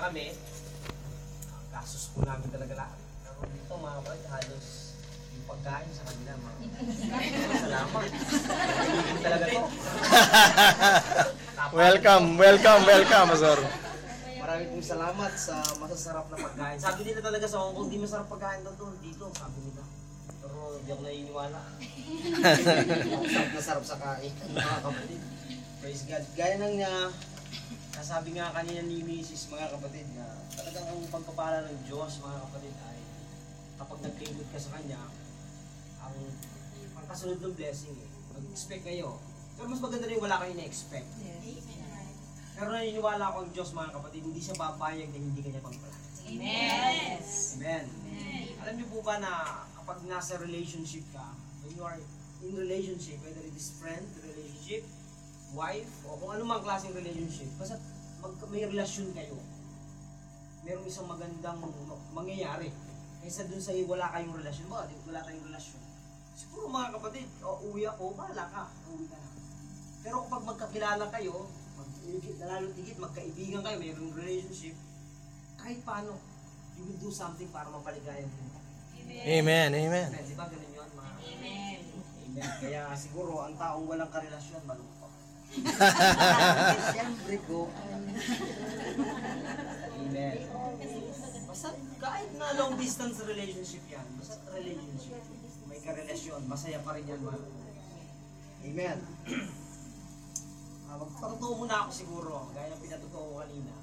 kami, kasos po namin talaga lahat. Pero dito mga kapatid, halos yung pagkain sa kanila, mga salamat. Hindi talaga to. Welcome, Azor. Maraming pong salamat sa masasarap na pagkain. Sabi nila talaga sa Hong Kong, di masarap pagkain doon dito, sabi nila. Pero hindi ako naniniwala. Masarap sa kain, mga kapatid. Praise God. Gaya ng nasabi nga kanina ni Mrs. mga kapatid na talagang ang pagpapala ng Diyos mga kapatid ay kapag naglingkod ka sa Kanya, ang kasunod ng blessing mag-expect kayo. Pero mas maganda rin wala kayo na-expect. Pero naniniwala ako ang Diyos mga kapatid, hindi siya papayag na hindi kanya pagpalain. Amen. Amen. Alam niyo po ba na kapag nasa relationship ka, when you are in relationship, whether it is friend, relationship, wife, o kung anumang klaseng relationship, basta may relasyon kayo, merong isang magandang mangyayari. Kaysa dun sa wala kayong relasyon, wala tayong relasyon. Siguro mga kapatid, uwi ako, bahala ka, uwi ka na. Pero kapag magkakilala kayo, lalo tigit, magkaibigan kayo, mayroong relationship, kahit paano, you will do something para mapaligaya din. Amen. Di ba ganun yun? Amen. Amen. Kaya siguro, ang taong walang karelasyon, malungkot. Siyempre ko. Amen. Basta kahit na long distance relationship yan, basta relationship, may karelasyon, masaya pa rin yan man. Amen. Magpatutuo muna ako siguro, gaya ng pinatutuo ko kanina.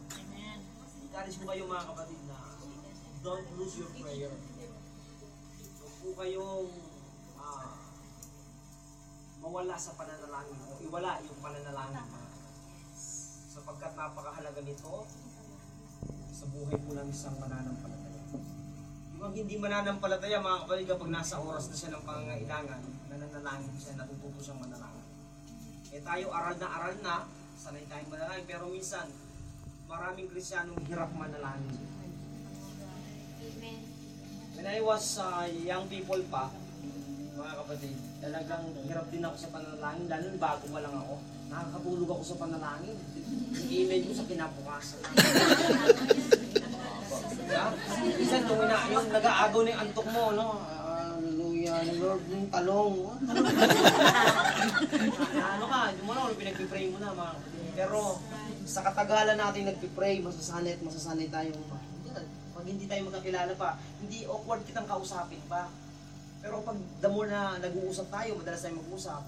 Encourage ko kayo mga kapatid na don't lose your prayer. Huwag po kayong mawala sa pananalangin o iwala yung pananalangin sapagkat napakahalaga nito sa buhay po ng isang mananampalataya. Yung hindi mananampalataya mga kapatid, kapag nasa oras na siya ng pangangailangan, nananalangin siya, natututo siyang manalangin. Tayo aral na, sanay tayong manalangin, pero minsan maraming Kristiyanong hirap manalangin. When I was young people pa, mga kapatid, talagang hirap din ako sa panalangin, lalo bago pa lang ako. Nakakatulog ako sa panalangin. I-email ko sa kinabukasan. Minsan yung nag-aagaw na yung antok mo, no? Hallelujah, Lord, yung talong. Ano ka, yung mo na, pinag-pray mo na, mga kapatid. Pero sa katagalan natin nag-pray, masasanay tayo. Pag hindi tayo magkakilala pa, hindi awkward kitang kausapin pa. Pero pag damo na nag-uusap tayo, madalas tayo mag-uusap,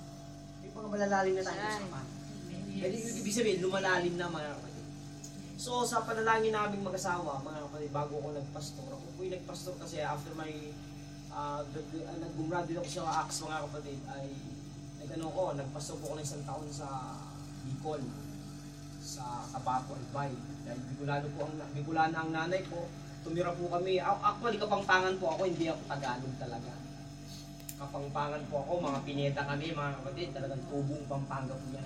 may mga malalalim na tayo usapan. Kaya ibig sabihin, lumalalim na mga kapatid. So sa panalangin naming mag-asawa, mga kapatid, bago ako nagpastor, ako po yung nagpastor kasi after my nag-graduate ako sa Acts mga kapatid, ay nagpastor po ako ng isang taon sa Bicol, sa Tabaco, Albay. Dahil Bicolano ang nanay ko, tumira po kami. Actually, Kapampangan po ako, hindi ako Tagalog talaga. Kapampangan po ako, mga Pineta kami, mga kapatid, talagang tubong Pampanga po yan.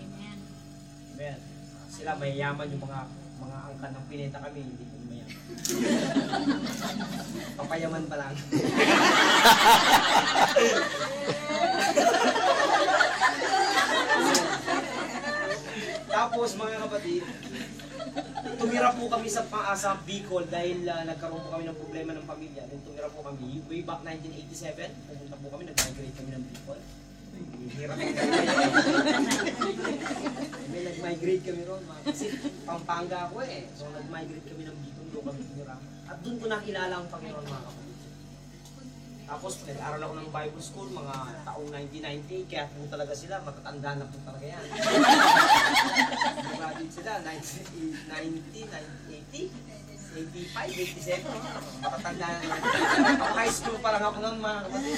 Amen. Sila mayayaman yung mga angkan ng Pineta kami, hindi po mayaman. Papayaman pa lang. Tapos mga kapatid, tumira po kami sa Bicol dahil nagkaroon po kami ng problema ng pamilya. Then tumira po kami way back 1987. Pumunta po kami, nag-migrate kami ng Bicol. Hirap kami. Nag-migrate kami ron. Kasi Pampanga ako eh. So nag-migrate kami ng Bicol, doon kami tumira. At doon ko nakilala ang Panginoon mga kapatid. Tapos nag-aral ako ng Bible School mga taong 1990, kaya po talaga sila, matatanda na po talaga yan. Graduate sila, 1990, 1980, 85, 87, matatanda na. High school pa lang ako noon mga kapatid.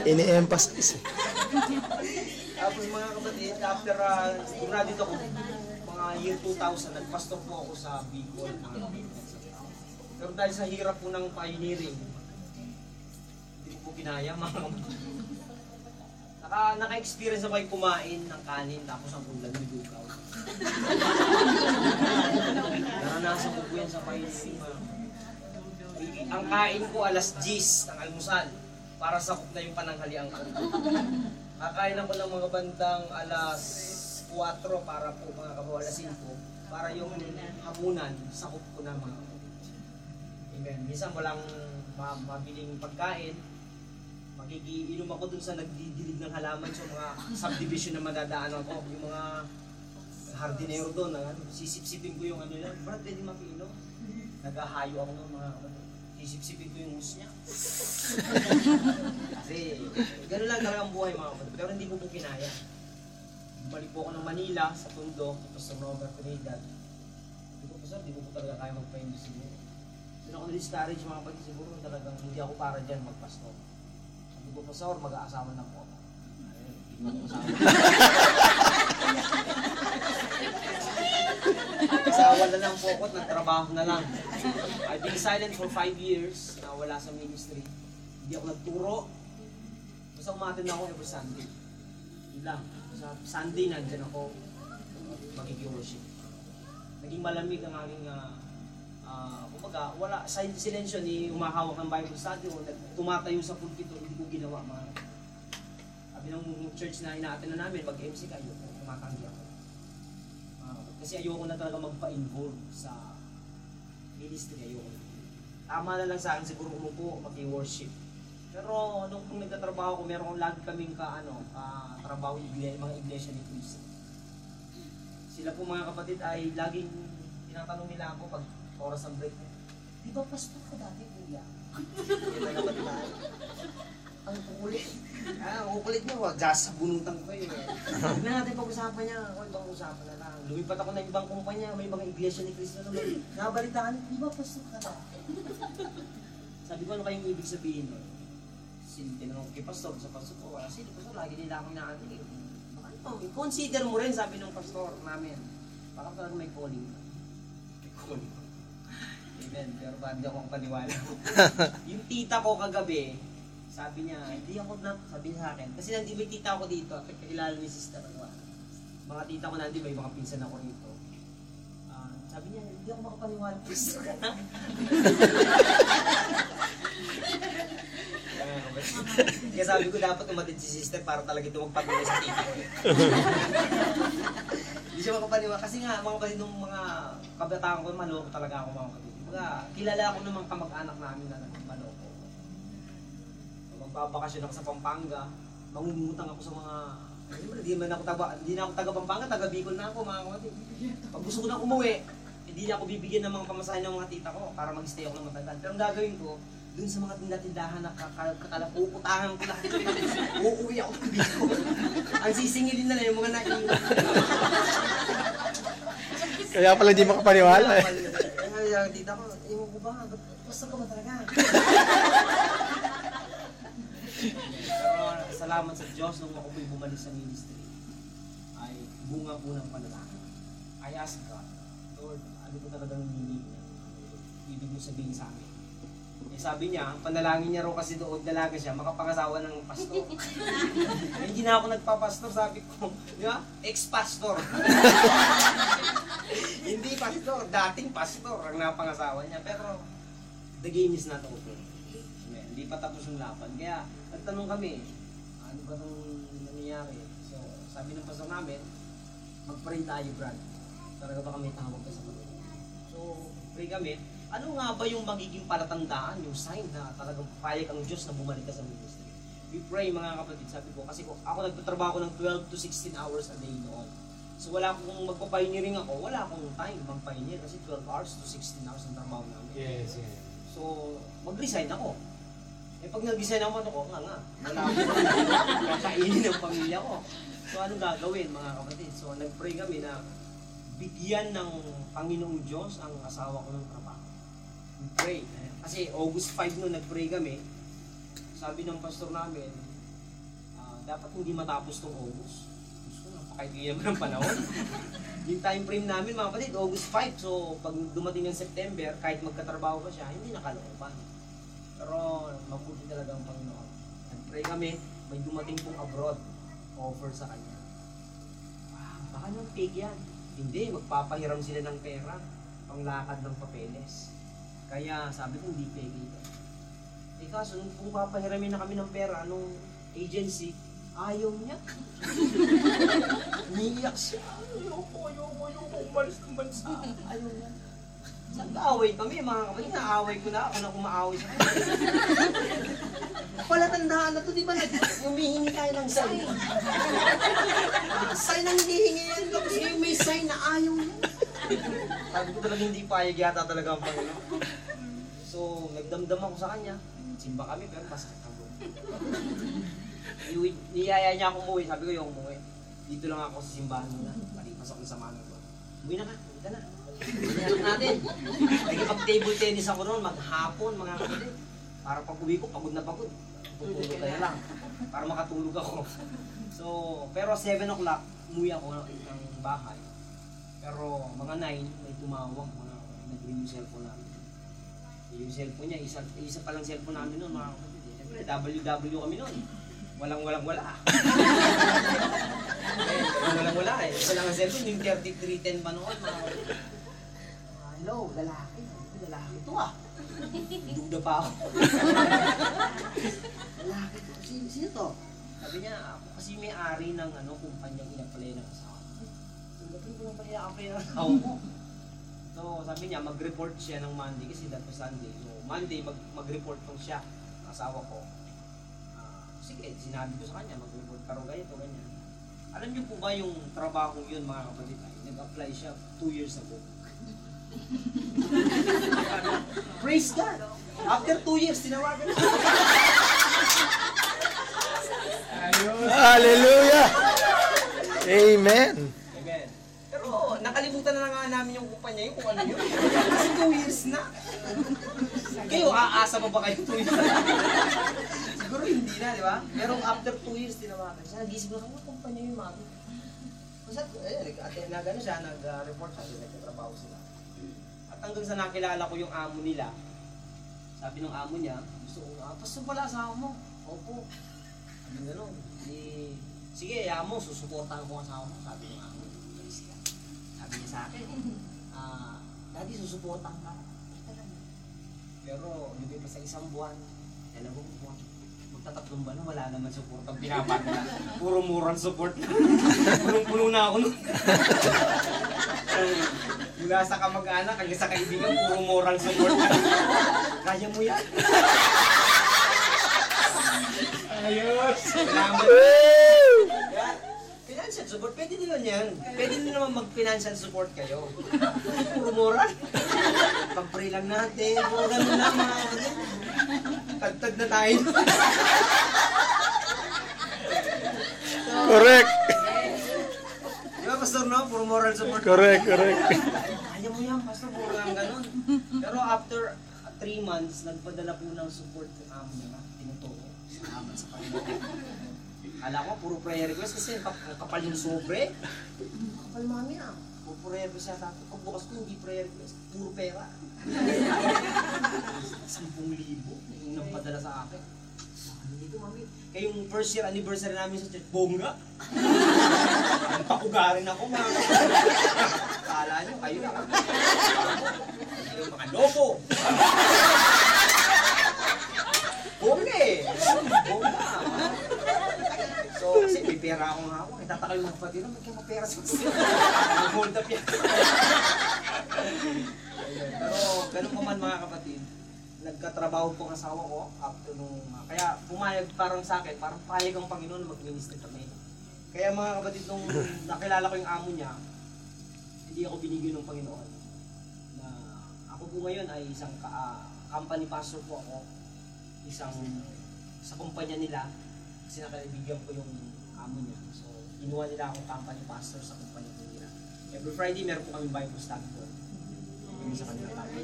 Ini-emphasize. Tapos mga kapatid, after graduate ako, mga year 2000, nagpastor po ako sa Bicol. Pero dahil sa hirap po ng pioneering, hindi po kinaya mga kapatid. Naka-experience ako ay kumain ng kanin tapos ang ulan may lugaw. Naranasan ko po yan sa pioneering. Ang kain ko alas 10 ng almusal para sakop na yung pananghalian ko. Kakain ako ng mga bandang alas 4 para po mga kabaw alas 5. para yung hapunan, sakop ko na mga kapatid. Amen. Minsan walang mabiling pagkain, magigiinom ako dun sa nagdidilig ng halaman sa mga subdivision na madadaanan ko. Yung mga hardinero doon, sisipsipin ko yung ano nila. Brad, pwede makiinom. Naghahayo ako ng mga kapatid. Sisipsipin ko yung hus niya. Kasi gano'n lang talaga ang buhay mga kapatid. Pero hindi ko po kinaya. Bumalik po ako ng Manila sa Tondo, tapos sa Robert Trinidad. Hindi ko po sir, hindi ko po talaga kaya magpa-indo siguro. Doon ako na-discourage mga kapatid, siguro talagang hindi ako para dyan magpastor. Sabi ko po sir, mag-aasawa na po ako. Ayun, hindi ko asawa. Asawa na lang po ako at nagtrabaho na lang. I've been silent for 5 years na wala sa ministry. Hindi ako nagturo. Basta umatin na ako every Sunday. Yun lang. Sa Sunday nandyan ako magiging-worship. Naging malamig ang aking kumbaga, wala, silensyo ni umahawak ng Bible study o tumatayo sa pulpito, hindi ko ginawa mga. Sabi ng church na inaatin na namin, mag-MC kayo, tumatanggi ako. Kasi ayoko na talaga magpa-involve sa ministry, ayoko na. Tama na lang sa akin siguro umupo, mag-worship. Pero nung nagtatrabaho ko, meron lagi kaming trabaho mga iglesia ni Cristo. Sila po mga kapatid ay laging tinatanong nila ako pag oras ng break. Di ba pastor ka dati, kuya? Yan na kapatid na. Ang kukulit. Ang kukulit niya, wag sa bunutan ko kayo eh. Huwag na natin pag-usapan niya. Ako ibang usapan na lang. Lumipat ako ng ibang kumpanya, may mga iglesia ni Cristo naman. Nakabalitaan, di ba pastor ka dati? Sabi ko, ano kayong ibig sabihin nun? Tinanong ko kay pastor, sa pastor ko, sige pastor, lagi nila akong inaantig. Consider mo rin, sabi ng pastor namin. Baka talaga may calling. May calling. Amen, pero hindi ako paniwala. Yung tita ko kagabi, sabi niya, hindi ako na, sabi niya sa akin, kasi may tita ako dito, at kakilala ni sister ko. Mga tita ko nandito, may mga pinsan ako rito. Sabi niya, hindi ako makapaniwala, pastor ka na. Kaya sabi ko dapat umatid si sister para talaga ito magpatuloy sa tita ko. Hindi siya makapaniwala. Kasi nga, mga kapatid nung mga kabataan ko, maloko talaga ako mga kapatid. Kilala ako ng mga kamag-anak namin na maloko. Magbabakasyon ako sa Pampanga, mangungutang ako sa mga... Hindi na ako taga Pampanga, taga Bicol na ako mga kapatid. Pag gusto ko na umuwi, hindi na ako bibigyan ng mga pamasahe ng mga tita ko para mag-stay ako ng matagal. Pero ang gagawin ko, dun sa mga tindahan na puputahan ko lahat. Uuwi ako ng Bicol. Ang sisingilin na lang yung mga naiiwan. Kaya pala di makapaniwala eh. Kaya tita ko, ewan ko ba, basta ka ba talaga? Pero salamat sa Diyos nung ako po'y bumalik sa ministry, ay bunga po ng panalangin. I ask God, Lord, ano po talagang meaning ng ibig mo sabihin sa amin? Sabi niya, panalangin niya raw kasi doon, dalaga siya, makapangasawa ng pastor. Hindi na ako nagpapastor, sabi ko, di ba? Ex-pastor. Hindi pastor, dating pastor ang napangasawa niya. Pero, the game is not over. Hindi pa tapos yung laban. Kaya, nagtanong kami, ano ba itong nangyayari? So, sabi ng pastor namin, mag-pray tayo, Brad. Talaga ba kami tawag ka sa mga? So, pray kami. Ano nga ba yung magiging palatandaan, yung sign na talagang papayag ang Diyos na bumalik ka sa ministry? We pray mga kapatid, sabi ko, kasi ako nagtatrabaho ng 12 to 16 hours a day noon. So wala akong magpa-pioneering ako, wala akong time mag-pioneer kasi 12 hours to 16 hours ang trabaho namin. Yes. So mag-resign ako. Pag nag-resign ako, wala akong kakainin ng pamilya ko. So anong gagawin mga kapatid? So nag-pray kami na bigyan ng Panginoong Diyos ang asawa ko ng trabaho. Pray. Kasi August 5 noon nag-pray kami. Sabi ng pastor namin, dapat hindi matapos tong August. Gusto ko, napakaigiyam ng panahon. Yung time frame namin mga kapatid, August 5. So pag dumating ng September, kahit magkatrabaho pa siya, hindi nakalooban. Pero mabuti talaga ang Panginoon. Nag-pray kami, may dumating pong abroad offer sa kanya. Baka nang fake yan. Hindi, magpapahiram sila ng pera, panglakad ng papeles. Kaya sabi ko, hindi peke ito. Kaso, kung papahiramin na kami ng pera, nung agency, Ayaw niya. Umiiyak siya. Ayoko, umalis ng bansa. Ayaw niya. Nag-aaway kami, mga kapatid. Naaway ko na. Ako na kumaaway sa kanya. Palatandaan na to, di ba? Humihingi tayo ng sign. Sign ang hihingi yan. Tapos yung may sign na ayaw niya. Sabi ko talaga hindi payag yata talaga ang Panginoon. So, nagdamdam ako sa kanya. Simba kami, pero masakit ako. Niyaya niya ako umuwi. Sabi ko yung umuwi. Dito lang ako sa simbahan muna. Palipas ako sa manong ko. Umuwi na ka, umuwi ka na. Pinahanap natin. Nagkipag-table tennis ako noon, maghapon, mga kapatid. Para pag uwi ko, pagod na pagod. Tutulog kaya lang. Para makatulog ako. So, pero 7 o'clock, umuwi ako ng bahay. Pero mga 9, may tumawag, nag-ring yung cellphone namin. Yung cellphone niya, isa palang cellphone namin noon, mga kapatid. Siyempre, WW kami noon. Walang-wala. Walang-wala eh. Isa lang ang cellphone, yung 3310 pa noon, mga kapatid. Hello, lalaki. Lalaki to ah. Duda pa ako. Lalaki to. Sino to? Sabi niya, ako kasi may-ari ng kumpanyang inapply ng asawa. Gabi ko lang pala i-apply ng asawa ko. So, sabi niya, mag-report siya ng Monday kasi that was Sunday. So, Monday, mag-report ko siya ng asawa ko. Sige, sinabi ko sa kanya, mag-report ka ro ganito, ganyan. Alam niyo po ba yung trabaho yun, mga kapatid? Nag-apply siya 2 years ago. Praise God! After 2 years, tinawagan siya. Hallelujah! Amen! Amen. Pero nakalimutan na nga namin yung kumpanya yun, kung ano yun. Kasi 2 years na. Kayo, aasa pa ba kayo 2 years na? Siguro hindi na, di ba? Pero after 2 years, tinawagan siya. Nag-isip na kung kumpanya yung mami. Kasi, nag-ano siya, nag-report siya, nagtatrabaho sila. At hanggang sa nakilala ko yung amo nila, sabi ng amo niya, gusto ko, pastor pala asawa mo. Opo. Sabi nga no, sige, amo, susuportahan ko ang asawa mo. Sabi ng amo, sabi niya sa akin, Daddy, susuportahan ka. Pero, lumay pa sa isang buwan, dalawang buwan. Magtatatlong ba na wala naman support ang pinapat na. Puro murang support na. Punong-puno na ako nun. Mula sa kamag-anak, hanggang sa kaibigan, puro moral support na. Kaya mo yan. Ayos! Salamat. Yan. Financial support, pwede nila yan. Pwede nila naman mag-financial support kayo. Puro moral. Pag-pray lang natin, puro ganun lang mga kapatid. Tagtag na tayo. Correct! Di ba, Pastor, no? Puro moral support. Correct. Kaya mo yan, Pastor, puro lang ganun. Pero after 3 months, nagpadala po ng support yung amo niya. Tinuturo. Salamat sa Panginoon. Kala ko, puro prayer request kasi kapal yung sobre. Kapal mami ah. Puro prayer request siya. Pagbukas ko, hindi prayer request. Puro pera. 10,000 yung nagpadala sa akin. Ano dito, mami? Kaya yung first year anniversary namin sa church, bongga. Pakugarin ako, mga kala nyo, kayo na. Yung mga lobo. Bongga eh. Bongga. So, kasi may pera akong hawak. Itataka yung mga kapatid, may kayo mapera sa gusto. Hold up yan. Pero, ganun pa man mga kapatid. Nagkatrabaho po ang asawa ko after nung... kaya pumayag parang sa akin, parang payag ang Panginoon na mag-minister kami. Kaya mga kapatid, nung nakilala ko yung amo niya, hindi ako binigyan ng Panginoon. Na ako po ngayon ay isang company pastor po ako. Isang sa kumpanya nila. Kasi nakaibigan ko yung amo niya. So, inuha nila akong company pastor sa kumpanya nila. Every Friday, meron po kami Bible study doon. Yung sa kanila tayo.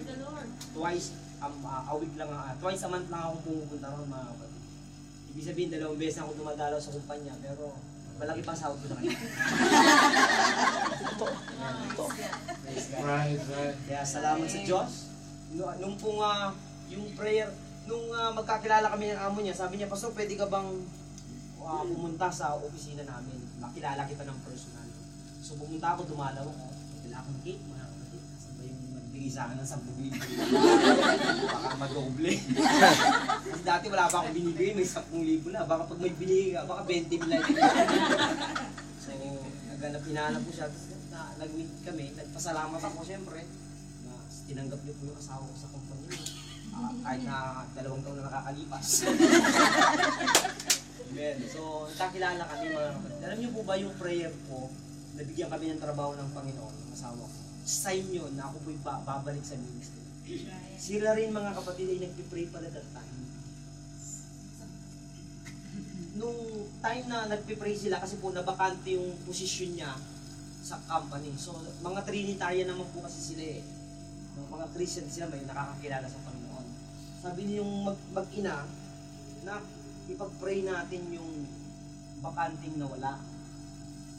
Twice a month lang akong pumupunta ron, mga kapatid. Ibig sabihin, 2 beses ako dumadalaw sa kumpanya, pero malaki pa sahod ko na kayo. Right. Kaya salamat sa Diyos. Nung pong yung prayer, nung magkakilala kami ng amo niya, sabi niya, Pastor, pwede ka bang pumunta sa opisina namin? Makilala kita ng personal. So pumunta ako, dumalaw ako. Dala akong cake, mga kapatid. Kasabay yung magbigay sa akin ng 10,000. Baka madoble. dati wala pa akong binibigay, may 10,000 na. Baka pag may binigay ka, baka 20 lang. So, hinahanap ko siya. Tapos nag-meet kami, nagpasalamat ako siyempre. Na tinanggap niyo po yung asawa ko sa kumpanya niyo. Kahit na 2 taon na nakakalipas. Amen. So, nakakilala kami mga kapatid. Alam niyo po ba yung prayer ko, nabigyan kami ng trabaho ng Panginoon, ng asawa ko. Sign yun na ako po'y babalik sa ministry. Sila rin mga kapatid ay nagpipray pala that time. Nung time na nagpipray sila, kasi po nabakante yung posisyon niya sa company. So, mga Trinitarian naman po kasi sila eh. Mga Christian sila, may nakakakilala sa Panginoon. Sabi niya yung mag-ina na ipag-pray natin yung bakanting nawala.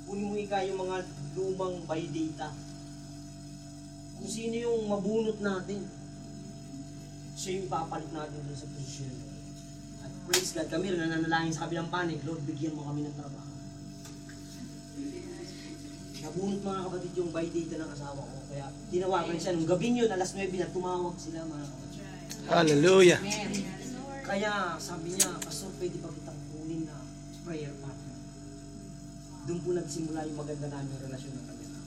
Kunin mo ika yung mga lumang by data. Kung sino yung mabunot natin, siya yung papalit natin dun sa posisyon. At praise God, kami rin nananalangin sa kabilang panig, Lord, bigyan mo kami ng trabaho. Nabunot mga kapatid yung by data ng asawa ko. Kaya tinawagan siya. Nung gabing yun, alas 9 na tumawag sila mga kapatid. Hallelujah. Kaya sabi niya, Pastor, pwede ba kitang kunin na prayer partner? Doon po nagsimula yung maganda namin relasyon ng kanila.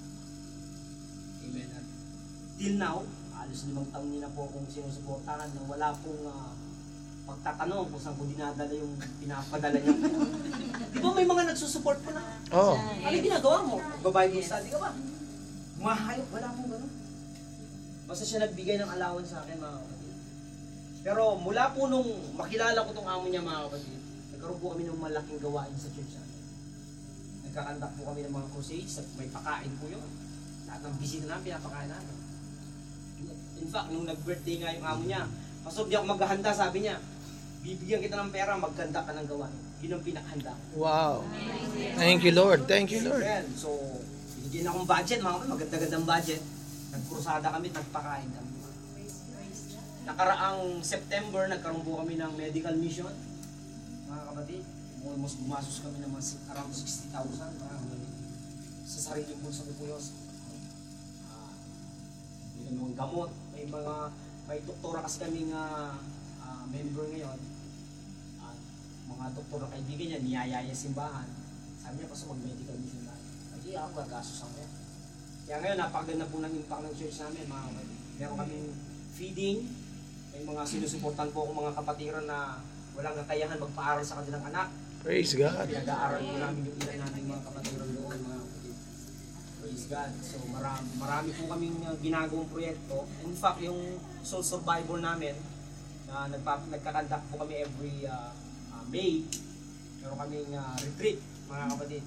Amen. At till now, alos 5 taon niya na po akong sinusuportahan nang wala pong pagtatanong kung saan ko dinadala yung pinapadala niya. Di ba may mga nagsusupport po na? Oh. Ano ginagawa mo? Magbabible study ka ba? Mahayop, wala pong gano'n. Basta siya nagbigay ng allowance sa akin mga kapatid. Pero mula po nung makilala ko tong amo niya mga kapatid, nagkaroon po kami ng malaking gawain sa church namin. Nagkakandak po kami ng mga crusades at may pakain po yun. Lahat ng bisita namin, pinapakain namin. In fact, nung nag-birthday nga yung amo niya, Pastor, di ako maghahanda, sabi niya. Bibigyan kita ng pera, magganda ka ng gawain. Yun ang pinakahanda. Wow. Thank you, Lord. Thank you, Lord. Amen. So, binigyan akong budget, mga kapatid, maganda-gandang budget. Nagkrusada kami, nagpakain kami. Nakaraang September, nagkaroon po kami ng medical mission. Mga kapatid, almost gumasos kami ng mga around 60,000. Sa sarili po sa Pupuyos. May mga gamot, may doktora kasi kaming member ngayon. Mga doktora kaibigan niya, niyayaya simbahan. Sabi niya, Pastor, mag-medical mission tayo. Hindi ako, gagasos ako yan. Kaya ngayon, napakaganda po ng impact ng church namin, mga kapatid. Meron kaming feeding, may mga sinusuportan po akong mga kapatiran na walang kakayahan magpaaral sa kanilang anak. Praise God. Pinag-aaral po namin yung ilan natin mga kapatiran doon, mga kapatid. Praise God. So marami po kaming ginagawang proyekto. In fact, yung soul survivor namin, na nagkakandak po kami every May, meron kaming retreat, mga kapatid,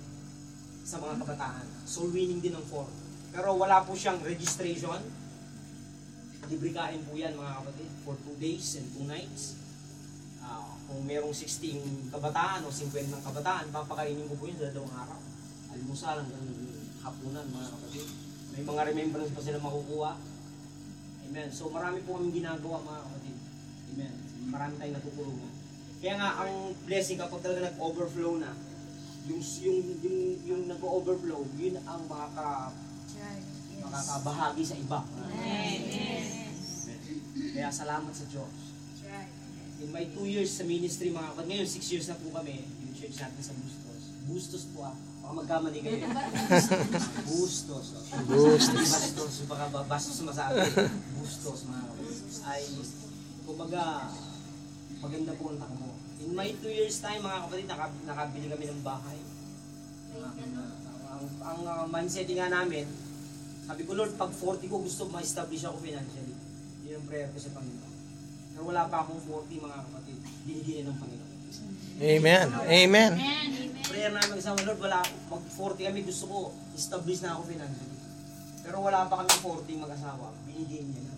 sa mga kabataan. Soul winning din ang form. Pero wala po siyang registration. Libre kain po yan, mga kapatid, for 2 days and 2 nights. Kung merong 16 kabataan o 50 ng kabataan, papakainin ko po yun sa 2 araw. Almusal hanggang hapunan, mga kapatid. May mga remembrance pa sila makukuha. Amen. So marami po kaming ginagawa, mga kapatid. Amen. Marami tayong natutulungan. Kaya nga, ang blessing kapag talaga nag-overflow na, yung nag-overflow, yun ang makakabahagi sa iba. Amen. Kaya salamat sa Diyos. In my 2 years sa ministry, mga kapatid, ngayon 6 years na po kami, yung church natin sa Bustos. Bustos po baka magkamali kayo. Bustos. Bustos. Baka bastos masabi. Bustos, mga kapatid. Ay, kumbaga, maganda po ang takbo. In my 2 years time, mga kapatid, nakabili kami ng bahay. Ang mindset nga namin, sabi ko, Lord, pag 40 ko gusto ma-establish ako financially. Yun ang prayer ko sa Panginoon. Pero wala pa akong 40, mga kapatid. Binigyan ng Panginoon. Amen. Amen. Prayer namin sa Lord, wala mag 40 kami, gusto ko establish na ako financially. Pero wala pa kami 40 mag-asawa. Binigyan niya na.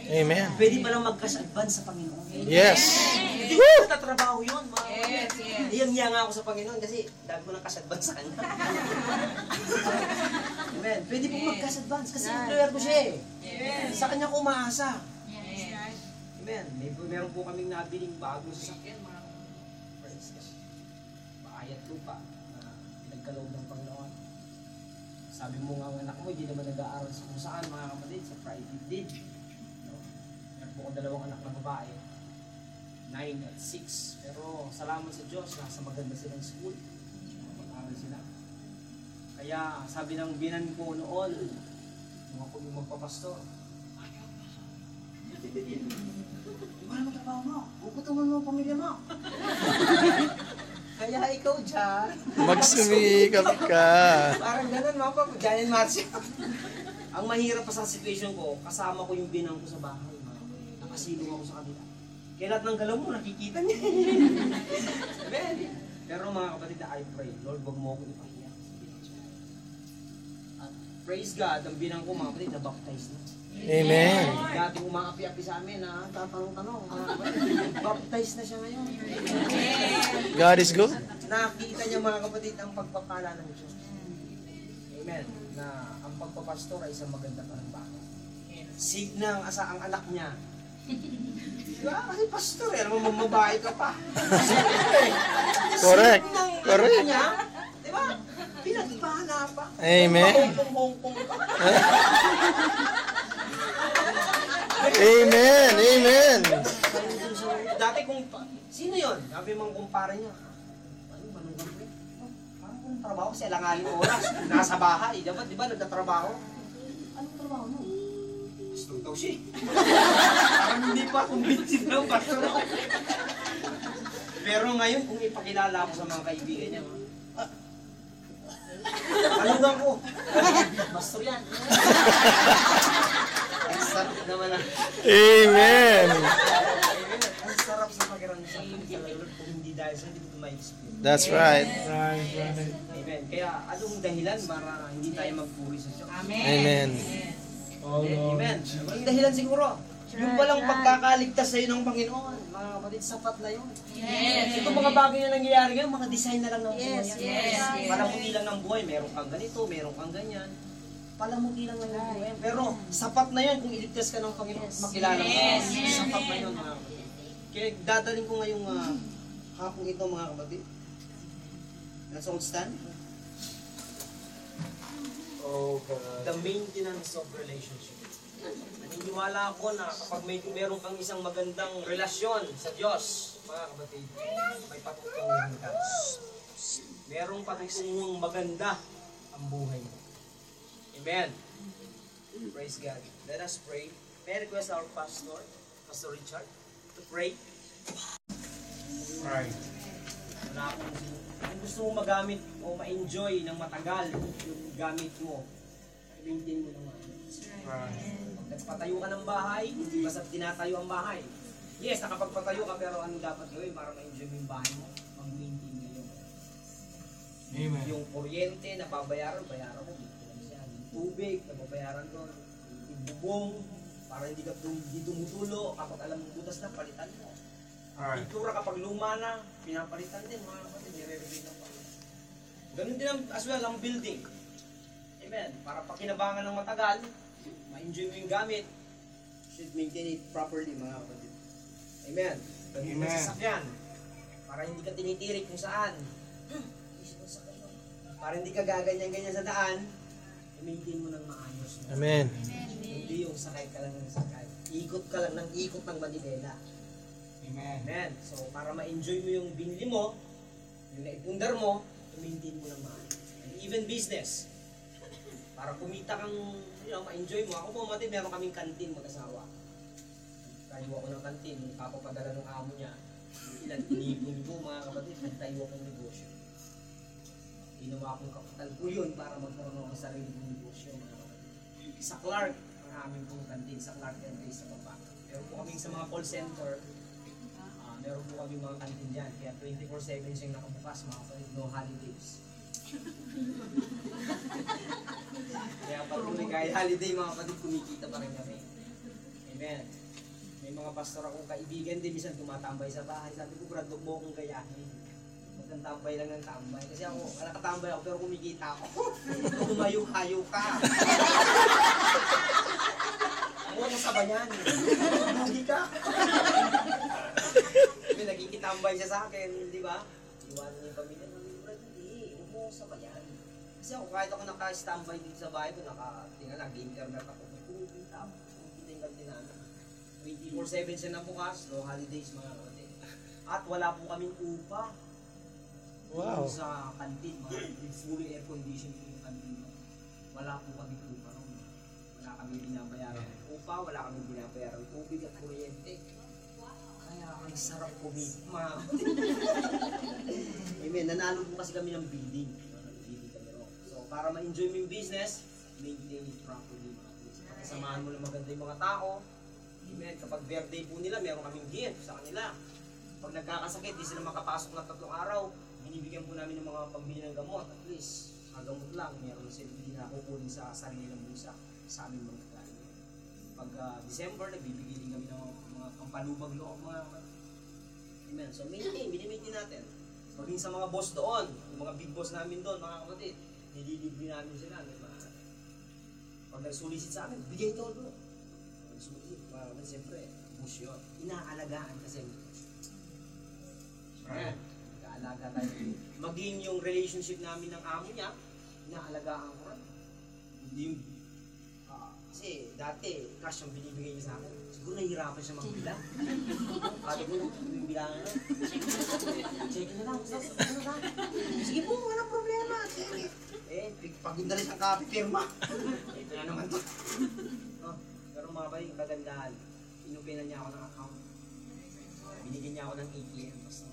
Amen. Pwede ba lang mag-cash advance sa Panginoon? Yes. Hindi ko tatrabaho yun, mga kapatid. Iyang nga ako sa Panginoon kasi dami ko ng cash advance sa kanya. Amen. Pwede po mag-cash advance kasi employer ko siya eh. Sa kanya ko umaasa. Amen. Meron po kaming nabiling bagong sasakyan, mga friends. Maayat lupa na pinagkaloob ng Panginoon. Sabi mo nga ang anak mo, hindi naman nag-aaral sa kung saan, mga kapatid, sa private din. No? Meron po akong 2 anak na babae. 9 at 6. Pero salamat sa Diyos, nasa maganda silang school. Mag-aaral sila. Kaya sabi ng binan ko noon, nung ako yung magpapastor, di ba naman trabaho mo? Puputungan mo ang pamilya mo. Kaya ikaw dyan. Magsumikap ka. Parang ganun, mga papa. Giant Marcia. Ang mahirap pa sa situation ko, kasama ko yung binang ko sa bahay. Nakasilong ako sa kanila. Kaya lahat ng galaw mo, nakikita niya. Amen. Pero mga kapatid, I pray, Lord, wag mo ako ipahiya. At praise God, ang binang ko, mga kapatid, na-baptize na. Amen. Dati umaapi-api sa amin, ha? Tatanong-tanong, mga kapatid, baptize na siya ngayon. God is good. Nakita niya, mga kapatid, ang pagpapala ng Diyos. Amen. Na ang pagpapastor ay isang maganda panambaka. Sig na ang anak niya. Diba? Kasi pastor eh, alam mo, mamabae ka pa. Correct. Sig ng Correct. anak niya, diba? Pinagpala pa. Amen. Hongkong pa. Amen. Amen. Dati kung, sino yun? Sabi mong kumpara niya. Ano, manong gabi? Parang kung trabaho kasi alangaling oras. Nasa bahay. Dapat, di ba, nagtatrabaho? Anong trabaho mo? Pastor daw siya. Parang hindi pa kumbinsin ng pastor. Pero ngayon, kung ipakilala ko sa mga kaibigan niya, ano nga ko? Pastor yan. Ang sarap naman na. Amen. Ang sarap sa pakiramdam sa Lord kung hindi dahil sa hindi ko ma-experience. That's right. Amen. Kaya anong dahilan para hindi tayo magpuri sa Diyos? Amen. Amen. Ang dahilan siguro, yung palang pagkakaligtas sa iyo ng Panginoon, mga kapatid, sapat na yun. Yes. Ito mga bagay na nangyayari ngayon, mga design na lang ng buhay. Yes, yes. Palamuti lang ng buhay, meron kang ganito, meron kang ganyan. Palamuti lang ng buhay. Pero sapat na yun kung iligtas ka ng Panginoon, makilala mo. Yes. Sapat na yun, mga kapatid. Kaya dadaling ko ngayong hapong ito, mga kapatid. Let's all stand. Oh, God. The maintenance of relationship. Naniniwala ako na kapag meron kang isang magandang relasyon sa Diyos, mga kapatid, may patutunguhan ka. Merong patutungong maganda ang buhay mo. Amen. Praise God. Let us pray. May I request our pastor, Pastor Richard, to pray. Right. Wala akong kung gusto mong magamit o ma-enjoy ng matagal yung gamit mo, maintain mo naman. Pag nagpatayo ka ng bahay, hindi basta tinatayo ang bahay. Yes, nakapagpatayo ka, pero ano dapat gawin para ma-enjoy mo yung bahay mo? Mag-maintain mo yun. Amen. Yung kuryente na babayaran mo, maintenance yan. Yung tubig na babayaran doon. Yung bubong, para hindi ka hindi tumutulo, kapag alam mo butas na, palitan mo. Alright. Pintura kapag luma na, pinapalitan din mga kapatid, nire-reveal ng Panginoon. Ganun din as well ang building. Amen. Para pakinabangan ng matagal, ma-enjoy mo yung gamit, should maintain it properly mga kapatid. Amen. Ganun din sa sasakyan. Para hindi ka tinitirik kung saan. Para hindi ka gaganyan-ganyan sa daan, i-maintain mo ng maayos. Amen. Hindi yung sakay ka lang ng sakay. Ikot ka lang ng ikot ng manibela. Amen. So, para ma-enjoy mo yung binili mo, yung naipundar mo, i-maintain mo ng maayos. And even business. Para kumita kang, ma-enjoy mo. Ako po, mati, meron kaming kantin mag-asawa. Tayo ako ng kantin, papapadala ng amo niya. Ilan, tinipon mga kapatid, nagtayo akong negosyo. Ginawa akong kapital ko yun para magkaroon ako sa sarili ng negosyo, mga kapatid. Sa Clark, ang aming pong kantin, sa Clark and Ray sa baba. Meron po kaming sa mga call center, meron po kami mga kantin dyan. Kaya 24/7 siyang nakabukas, mga kapatid, no holidays. Kaya patuloy kahit holiday, mga kapatid, kumikita pa rin kami. Amen. May mga pastor akong kaibigan din, minsan tumatambay sa bahay. Sabi ko, Brad, huwag mo akong gayahin. Huwag kang tambay lang ng tambay. Kasi ako, nakatambay ako, pero kumikita ako. Humayo-hayo ka. Huwag mo sabayan. Hindi ka. May nagkikitambay siya sa akin, di ba? Iwanan niya yung pamilya. Brad, hindi. Huwag mo sabayan. Kasi ako, kahit ako naka-standby dito sa bahay ko, nag-internet ako. Kumikita ako. Kumikita yung kantin namin. 24/7 siya na bukas, no holidays mga kapatid. At wala po kaming upa. Wow. Yung sa kantin, fully air conditioned po yung kantin. Wala po kaming upa ron. Wala kaming binabayaran upa, wala kaming binabayaran tubig at kuryente. Kaya ang sarap kumikma. Amen. Nanalo po kasi kami ng building. Building kami ron. So para ma-enjoy mo yung business, maintain it properly. Samahan mo lang maganda yung mga tao. Amen. Kapag birthday po nila, meron kaming gift sa kanila. Pag nagkakasakit, di sila makapasok ng 3 araw, binibigyan po namin ng mga pambili ng gamot. At least, ang gamot lang, meron sila hindi na kukunin sa sarili ng bulsa sa aming mga kakain. Pag December, nagbibigay din kami ng mga pampalubag loob, mga amen. So, binimitin natin. Maging sa mga boss doon, yung mga big boss namin doon, mga kapatid, nililibre namin sila. Pag nag-solicit sa amin, bigay ito doon. Nag-solicit, siyempre, boss yun. Inaalagaan kasi. Ayan, nag-aalaga tayo. Maging yung relationship namin ng amo niya, inaalagaan ko rin. Hindi yung, kasi dati, cash yung binibigay niya sa akin. Siguro nahihirapan siya magbilang. Kaya ko, yung bilangan na. Check na lang, ano lang. Sige po, walang problema. Pagod na rin ang copy firma. Ito na naman to. Pero mga ba yung kagandahan, inupinan niya ako ng account. Binigyan niya ako ng ATM. Basta,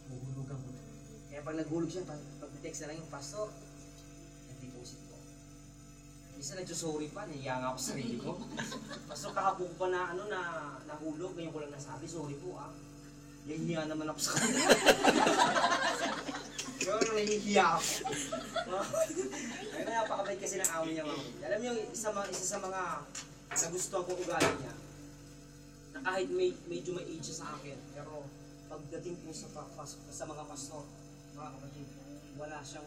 huhulugan ko. Kaya pag naghulog siya, pag-text na lang yung pastor, nag-deposit ko. Minsan nagsusorry pa, nahiya nga ako sa sarili ko. Pastor, kahapon ko pa na, nahulog, ngayon ko lang nasabi, sorry po Yahiya naman ako sa kanila. Pero nahihiya ako. Ay, napakabait kasi ng amo niya, mama. Alam niyo, isa sa mga nagustuhan kong ugali niya, na kahit medyo may age siya sa akin, pero pagdating po sa mga pastor, mga kapatid, wala siyang,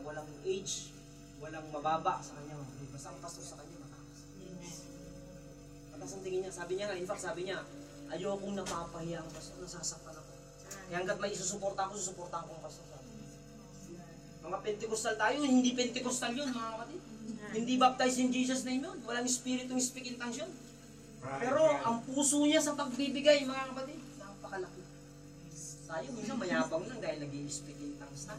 walang age, walang mababa sa kanya. Basta ang pastor sa kanya, mataas. Mataas ang tingin niya. Sabi niya, in fact, sabi niya, ayokong napapahiya ang pastor, nasasaktan ako. Kaya hanggat may isusuporta ko, susuporta ko ang pastor. Mga Pentecostal tayo, hindi Pentecostal yun, mga kapatid. Hindi baptized in Jesus name yun. Walang spiritong speak in tongues yun. Pero ang puso niya sa pagbibigay, mga kapatid, napakalaki. Tayo minsan mayabang lang dahil nag-i-speak in tongues na.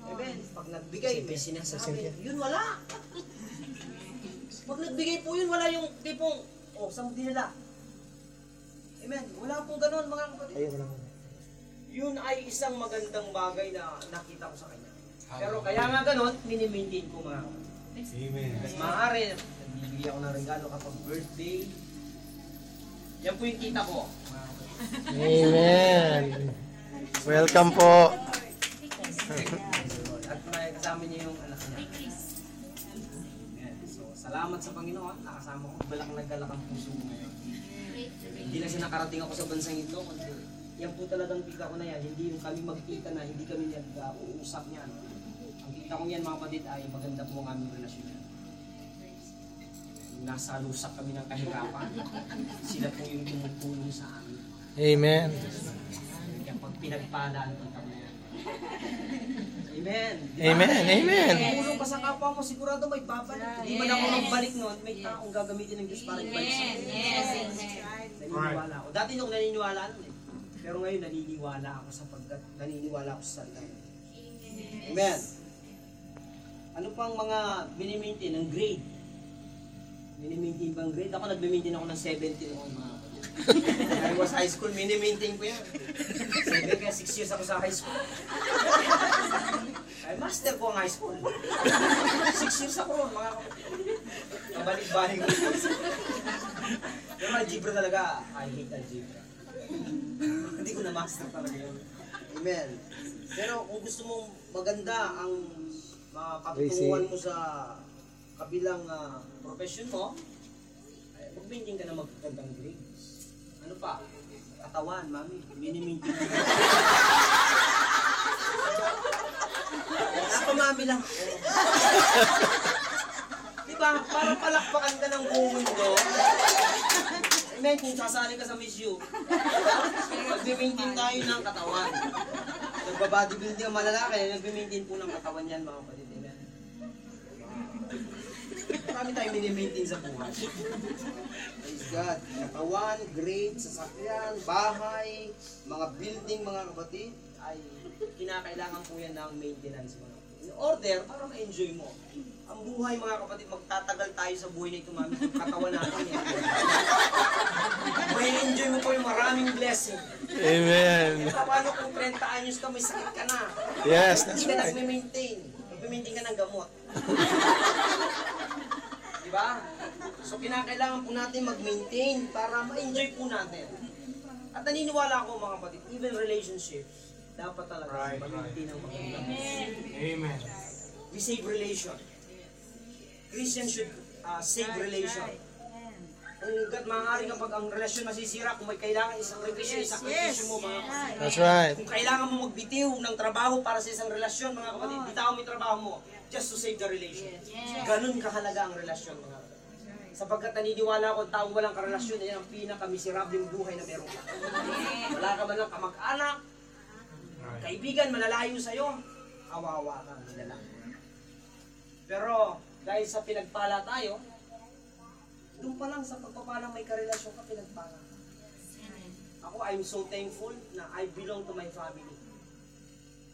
Amen. Pag nagbigay, may sinasabi. Yun wala. Pag nagbigay po yun, wala yung tipong, saan mo dinala? Amen. Wala pong ganon, mga kapatid. Yun ay isang magandang bagay na nakita ko sa kanya. Pero kaya nga ganon, mini-maintain ko, mga kapatid. Amen. Mas maaari, nagbibigay ako ng regalo kapag birthday. Yan po yung kita ko. Amen. Welcome po. At may kasama niya yung anak niya. Amen. So, salamat sa Panginoon. Nakasama ko. Balak ang puso mo ngayon. Hindi na siya nakarating ako sa bansang ito. Yan po talagang kita ko na yan. Hindi yung kami magkita na, hindi kami nag-uusap niyan. Ang kita ko yan, mga kapatid, ay maganda po ang aming relasyon yan. Nasa lusak kami ng kahirapan. Sila po yung tumutulong sa amin. Amen. Kaya pag pinagpalaan ko kami yan. Amen. Diba? Amen. Amen. Tumulong ka sa kapwa mo, sigurado may babalik. Hindi man ako magbalik noon, may taong gagamitin ng Diyos para ibalik sa akin. Naniniwala ako. Dati nung naniniwala nun Pero ngayon naniniwala ako sapagkat naniniwala ako sa salita. Amen. Ano pang mga binimaintain ng grade? Binimaintain bang grade? Ako nagbimaintain ako ng 70 noon, mga kapatid. I was high school, mini-maintain ko yan. 7 kaya 6 years ako sa high school. Ay, master ko ang high school. 6 years ako ron, mga kapatid. Kabalik-balik ko. Pero algebra talaga, I hate algebra. Hindi ko na-master talaga yun. Amen. Pero kung gusto mong maganda ang mapatutunguhan mo sa kabilang profession mo, ay mag-maintain ka na magagandang grades. Ano pa? Katawan, mami. Mini-maintain ka. Napamami lang ako. Diba? Parang palakpakan ka ng buong mundo. Amen, kung sasali ka sa Miss U, nag-maintain tayo ng katawan. Nagba-bodybuilding ang malalaki, nag-maintain po ng katawan yan, mga kapatid. Amen. Marami tayong mini-maintain sa buhay. God. Katawan, grade, sasakyan, bahay, mga building, mga kapatid, ay kinakailangan po yan ng maintenance, mga kapatid. In order, para ma-enjoy mo. Ang buhay, mga kapatid, magtatagal tayo sa buhay na ito, mami, kung katawan natin yan. May enjoy mo po yung maraming blessing. Amen. Paano kung 30 anyos ka, may sakit ka na? Yes, that's Hindi ka right. nagme-maintain. Nagme-maintain ka ng gamot. Diba? So, kinakailangan po natin mag-maintain para ma-enjoy po natin. At naniniwala ako, mga kapatid, even relationships, dapat talaga mag-maintain ang magandang. Amen. We save relation. Christians should save relation. Hanggat maaari kapag ang relasyon masisira, kung may kailangan isakripisyo mo, mga kapatid. That's right. Kung kailangan mo magbitiw ng trabaho para sa isang relasyon, mga kapatid, bitaw mo yung trabaho mo just to save the relation. Ganun kahalaga ang relasyon, mga kapatid. Sapagkat naniniwala ko, taong walang karelasyon, yan ang pinaka-miserableng buhay na meron ka. Wala ka man lang kamag-anak, kaibigan, malalayo sa'yo, kawawa ka, nila lang. Pero, dahil sa pinagpala tayo, doon pa lang sa pagpapalang may karelasyon ka, pinagpala. Ako, I'm so thankful na I belong to my family.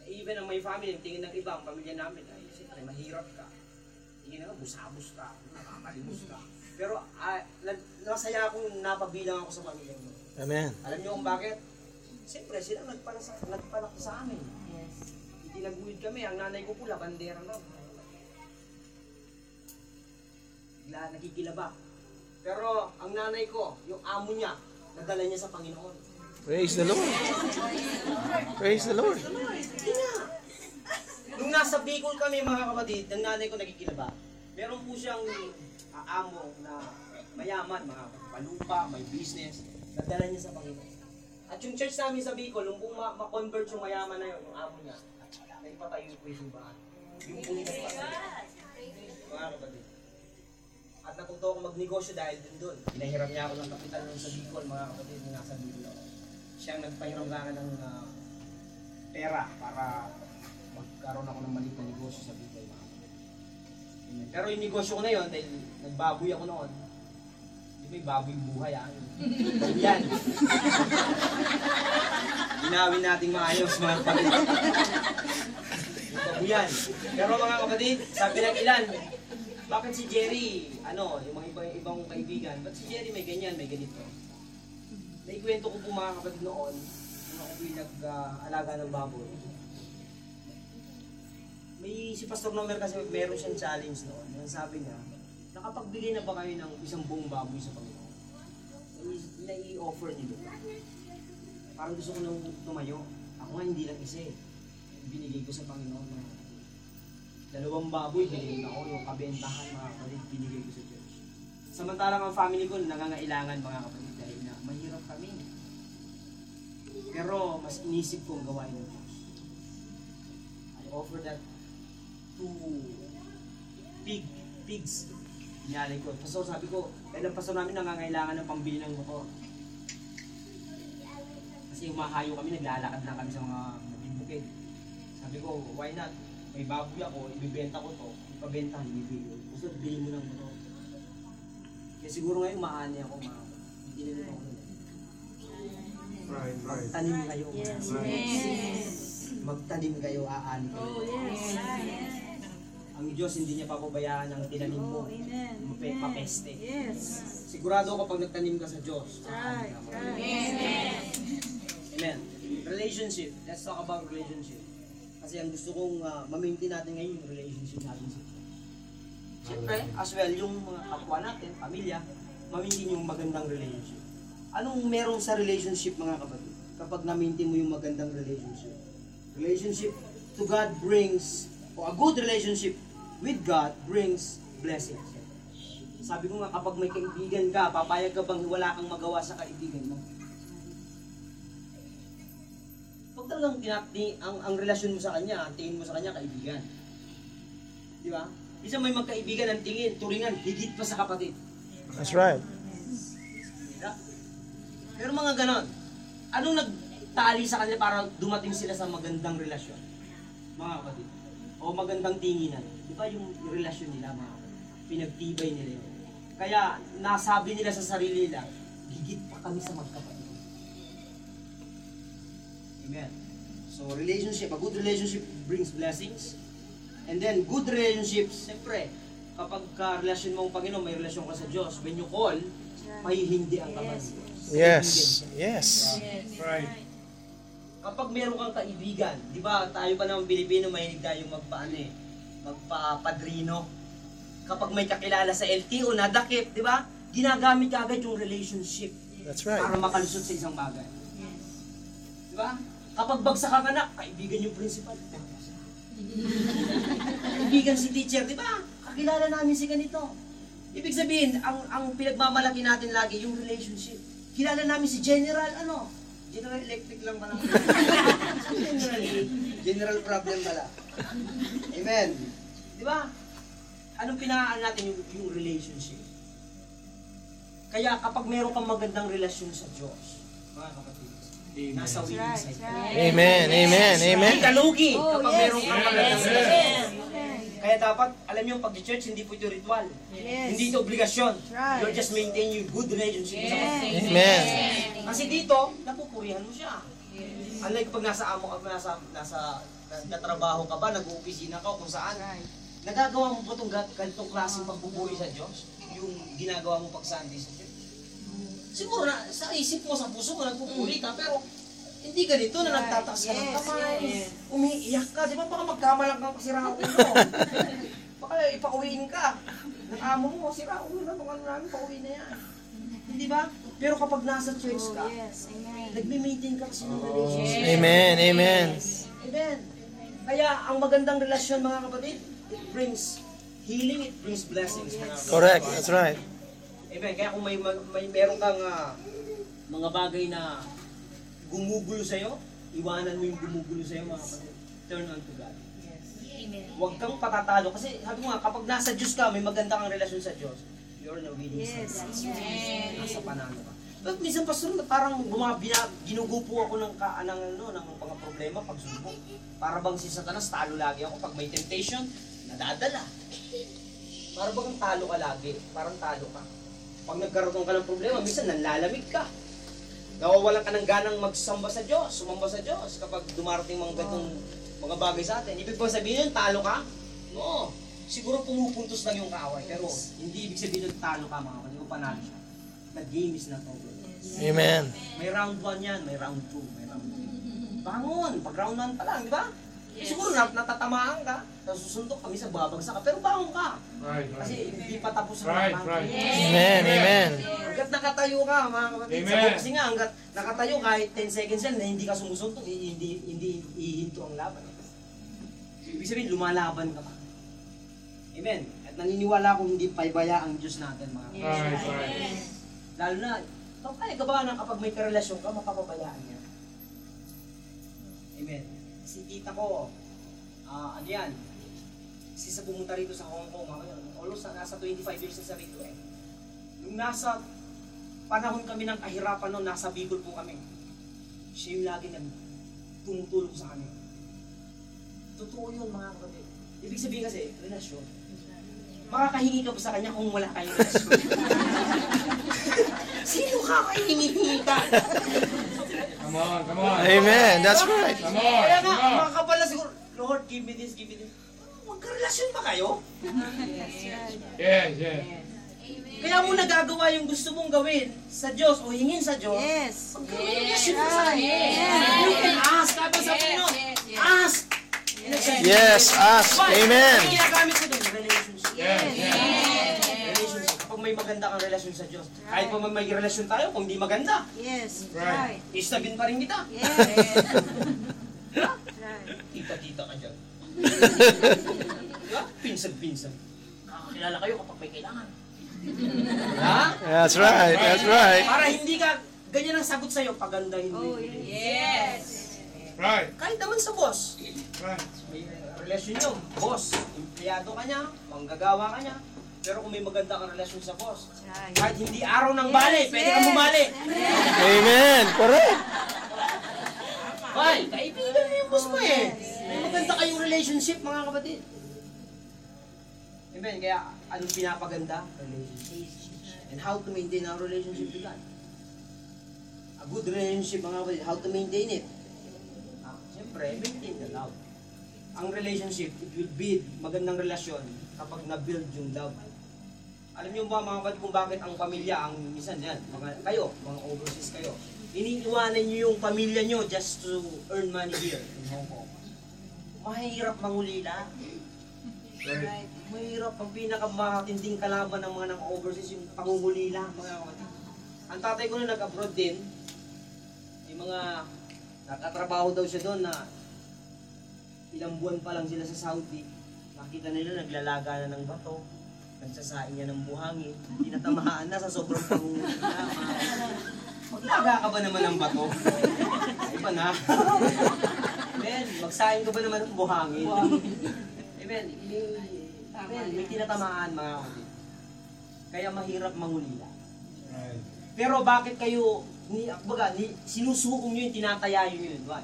Even ang my family, ang tingin ng iba, ang pamilya namin, ay siyempre, mahirap ka. Tingin na, busabos ka, nakakalimos ka. Pero, nasaya akong napabilang ako sa pamilya mo. Amen. Alam niyo kung bakit? Siyempre, sila nagpalak sa amin. Hindi nagbuhid kami, ang nanay ko pula, bandera lang. Bigla nakikilaba. Pero ang nanay ko, yung amo niya, nadala niya sa Panginoon. Praise the Lord. Praise the Lord. Hindi nga. Nung nasa Bicol kami, mga kapatid, ang nanay ko nakikilaba. Meron po siyang amo na mayaman, mga palupa, may business, nadala niya sa Panginoon. At yung church namin sa Bicol, nung ma-convert yung mayaman na yun, yung amo niya, naipatayo po yung simbahan. Yung po niya mga kapatid. At natuto ako magnegosyo dahil doon. Pinahiram niya ako ng kapital nung sa Bicol, mga kapatid na nasa Bicol ako. Siyang nagpahiram lang ng pera para magkaroon ako ng maliit na negosyo sa Bicol, mga kapatid. Amen. Pero yung negosyo ko na yun, dahil nagbaboy ako noon, di ba yung baboy buhay, yan. Ginawin nating maayos, mga kapatid. Yung baboyan. Pero mga kapatid, sabi ng ilan, bakit si Jerry, yung mga ibang kaibigan, ba't si Jerry may ganyan, may ganito? Naikwento ko po mga kapatid noon, nung ako nag-alaga ng baboy. Si Pastor Nomer kasi meron siyang challenge noon. Yung sabi niya, nakapagbigay na ba kayo ng isang buong baboy sa Panginoon? Na-i-offer niyo. Parang gusto ko nang tumayo. Ako nga hindi lang isa eh. Binigay ko sa Panginoon na 2 baboy, binigay ako, yung kabentahan, mga kapatid, binigay ko sa church. Samantalang ang family ko nangangailangan, mga kapatid, dahil na mahirap kami. Pero mas inisip kong gawain ng Diyos. I offer that to pigs. Inyalay ko. Pastor, sabi ko, dahil ang pastor namin nangangailangan ng pambili ng motor. Kasi umahayo kami, naglalakad na kami sa mga bukid. Sabi ko, why not? May baboy ako, ibibenta ko to, ipabentahan, ibibigay. Gusto, bili mo ng motor. Kaya siguro ngayon, maani ako, hindi na nito ako nila. Right. Magtanim kayo. Magtanim kayo, aani kayo. Ang Diyos hindi niya papabayaan ang tinanim mo. Mapeste. Sigurado kapag nagtanim ka sa Diyos, aani ka. Amen. Relationship. Let's talk about relationship. Kasi ang gusto kong ma-maintain natin ngayon yung relationship natin sa Diyos. Siyempre, as well, yung mga kapwa natin, pamilya, ma-maintain yung magandang relationship. Anong meron sa relationship, mga kapatid? Kapag na-maintain mo yung magandang relationship. Relationship to God brings, o a good relationship with God brings blessings. Sabi ko nga, kapag may kaibigan ka, papayag ka bang wala kang magawa sa kaibigan mo? Pag talagang ang relasyon mo sa kanya, ang tingin mo sa kanya, kaibigan. Di ba? Isa may magkaibigan ang tingin, turingan, higit pa sa kapatid. That's right. Diba? Pero mga ganon, anong nagtali sa kanila para dumating sila sa magandang relasyon? Mga kapatid. O magandang tinginan. Di ba yung relasyon nila, mga kapatid? Pinagtibay nila yun. Kaya nasabi nila sa sarili nila, higit pa kami sa magkapatid. Amen. So relationship, a good relationship brings blessings. And then good relationships, siyempre, kapag ka-relasyon mo ang Panginoon, may relasyon ka sa Diyos. When you call, mahihindi ang kamay. Yes. Yes. Right. Kapag meron kang kaibigan, di ba tayo pa naman Pilipino, mahilig tayong magpapadrino. Kapag may kakilala sa LTO, nadakip, di ba? Ginagamit ka agad yung relationship That's right. para makalusot sa isang bagay. Di ba? Kapag bagsak ang anak, kaibigan yung principal. Kaibigan si teacher, di ba? Kakilala namin si ganito. Ibig sabihin, ang pinagmamalaki natin lagi, yung relationship. Kilala namin si General, General Electric lang pala. General problem pala. Amen. Di ba? Anong pinaan natin yung relationship? Kaya kapag meron kang magandang relasyon sa Diyos, mga kapatid, nasa winning side ka. Amen. Amen. Amen. Hindi ka lugi kapag meron kang magandang Yes. relasyon. Kaya dapat, alam niyo, pag church hindi po ito ritual. Hindi ito obligasyon. You're just maintaining good relationship sa kapatid. Amen. Kasi dito, napupurihan mo siya. Unlike pag nasa nagtatrabaho ka ba, nag-uopisina ka o kung saan, nagagawa mo ba itong ganitong klaseng pagpupuri sa Diyos? Yung ginagawa mo pag Sunday sa church? Siguro na, sa isip mo, sa puso mo, nagpupuri ka, pero hindi ganito na nagtataas ka ng kamay, umiiyak ka, di ba? Baka magkamalang kang pasirang ulo. Baka ipauwiin ka. Ng amo mo, sira ulo na, mga namin, pauwi na yan. Hindi ba? Pero kapag nasa church ka, nagme-maintain ka kasi ng relationship. Amen. Amen. Amen. Kaya ang magandang relasyon mga kapatid, it brings healing, it brings blessings. Mga kapatid. Correct. That's right. Amen. Kaya kung may meron kang mga bagay na gumugulo sa'yo, iwanan mo yung gumugulo sa'yo mga kapatid. Turn on to God. Huwag kang patatalo. Kasi sabi ko nga, kapag nasa Diyos ka, may maganda kang relasyon sa Diyos, you're na winning side. Nasa panalo ka. But minsan pastor, parang ginugupo ako ng mga problema, pagsubok. Para bang si Satanas, talo lagi ako. Pag may temptation, nadadala. Para bang talo ka lagi, parang talo ka. Pag nagkaroon ka ng problema, minsan nanlalamig ka. Nawawalan ka ng ganang magsamba sa Diyos, sumamba sa Diyos kapag dumarating mga ganitong mga bagay sa atin. Ibig ba sabihin yun, talo ka? Oo. Siguro pumupuntos lang yung kaaway, pero hindi ibig sabihin yun, talo ka mga kapatid, o panalo siya. The game is not over. Amen. May round 1 yan, may round 2, may round 3. Bangon, pag round 1 pa lang, di ba? Siguro natatamaan ka, nasusuntok kami sa babagsak ka, pero bangon ka. Right. Kasi hindi pa tapos ang Right. laban. Right. Amen. Amen. Hanggat nakatayo ka, mga kapatid, Amen. kasi nga, hanggat nakatayo kahit 10 seconds yan, na hindi ka sumusuntok, hindi ihinto ang laban. Ibig sabihin, lumalaban ka pa. Amen. At naniniwala akong hindi paibaya ang Diyos natin, mga kapatid. Right. Right. Lalo na, kaya ka ba na kapag may karelasyon ka, mapapabayaan niya? Amen. Si tita ko, ano yan, sa pumunta rito sa Hong Kong, almost nasa 25 years na sa rito eh. Nung nasa panahon kami ng kahirapan noon, nasa Bicol po kami. Siya yung lagi tumutulong sa amin. Totoo yun mga kapatid. Ibig sabihin kasi, relasyon. Makakahingi ka pa sa kanya kung wala kayong relasyon. Sino kakahingi ka? Come on. Come on. Amen. That's right. Come on. Kaya nga, Come on. mga kapal na siguro, Lord, give me this, give me this. Magkarelasyon ba kayo? Yes. Yes. Kaya mo nagagawa yung gusto mong gawin sa Diyos o hingin sa Diyos. Magkarelasyon ka sa Kanya. You can ask. Kapag sa Panginoon, ask. Yes. Ask. Amen. Ang ginagamit ko doon, relationship. Yes. Yes. Relationship. Kapag may maganda kang relasyon sa Diyos, kahit pa may relasyon tayo, kung di maganda, Right. istabin pa rin kita. Right. Tita-tita ka dyan. Pinsan-pinsan. Nakakilala kayo kapag may kailangan. Ha? That's right. That's right. Para hindi ka ganyan ang sagot sa'yo, paganda hindi. Right. Kahit naman sa boss. Right. May relasyon nyo, boss, empleyado ka niya, manggagawa ka niya. Pero kung may maganda kang relasyon sa boss, kahit hindi araw ng bali, pwede kang bumali. Amen. Correct. Why? Kaibigan mo yung boss mo eh. May maganda kayong relationship, mga kapatid. Amen. Kaya, anong pinapaganda? Relationship. And how to maintain our relationship with God. A good relationship, mga kapatid, how to maintain it? Siyempre, maintain the love. Ang relationship, it will build magandang relasyon kapag na-build yung love. Alam niyo ba mga kapatid kung bakit ang pamilya, ang minsan yan, mga overseas kayo, iniiwanan niyo yung pamilya niyo just to earn money here in Hong Kong. Mahirap mangulila. Right. Mahirap, ang pinakamatinding kalaban ng mga nang-overseas yung pangungulila, mga kapatid. Ang tatay ko na nag-abroad din, yung mga nakatrabaho daw siya doon na ilang buwan pa lang sila sa Saudi. Nakita nila naglalaga na ng bato, nagsasain niya ng buhangin, tinatamaan na sa sobrang pangungulila. Maglaga ka ba naman ng bato? Iba na. Amen, magsain ka ba naman ng buhangin? Amen, may tinatamaan mga kapatid. Kaya mahirap mangulila. Right. Pero bakit kayo, sinusuong nyo yung tinataya yun? Why?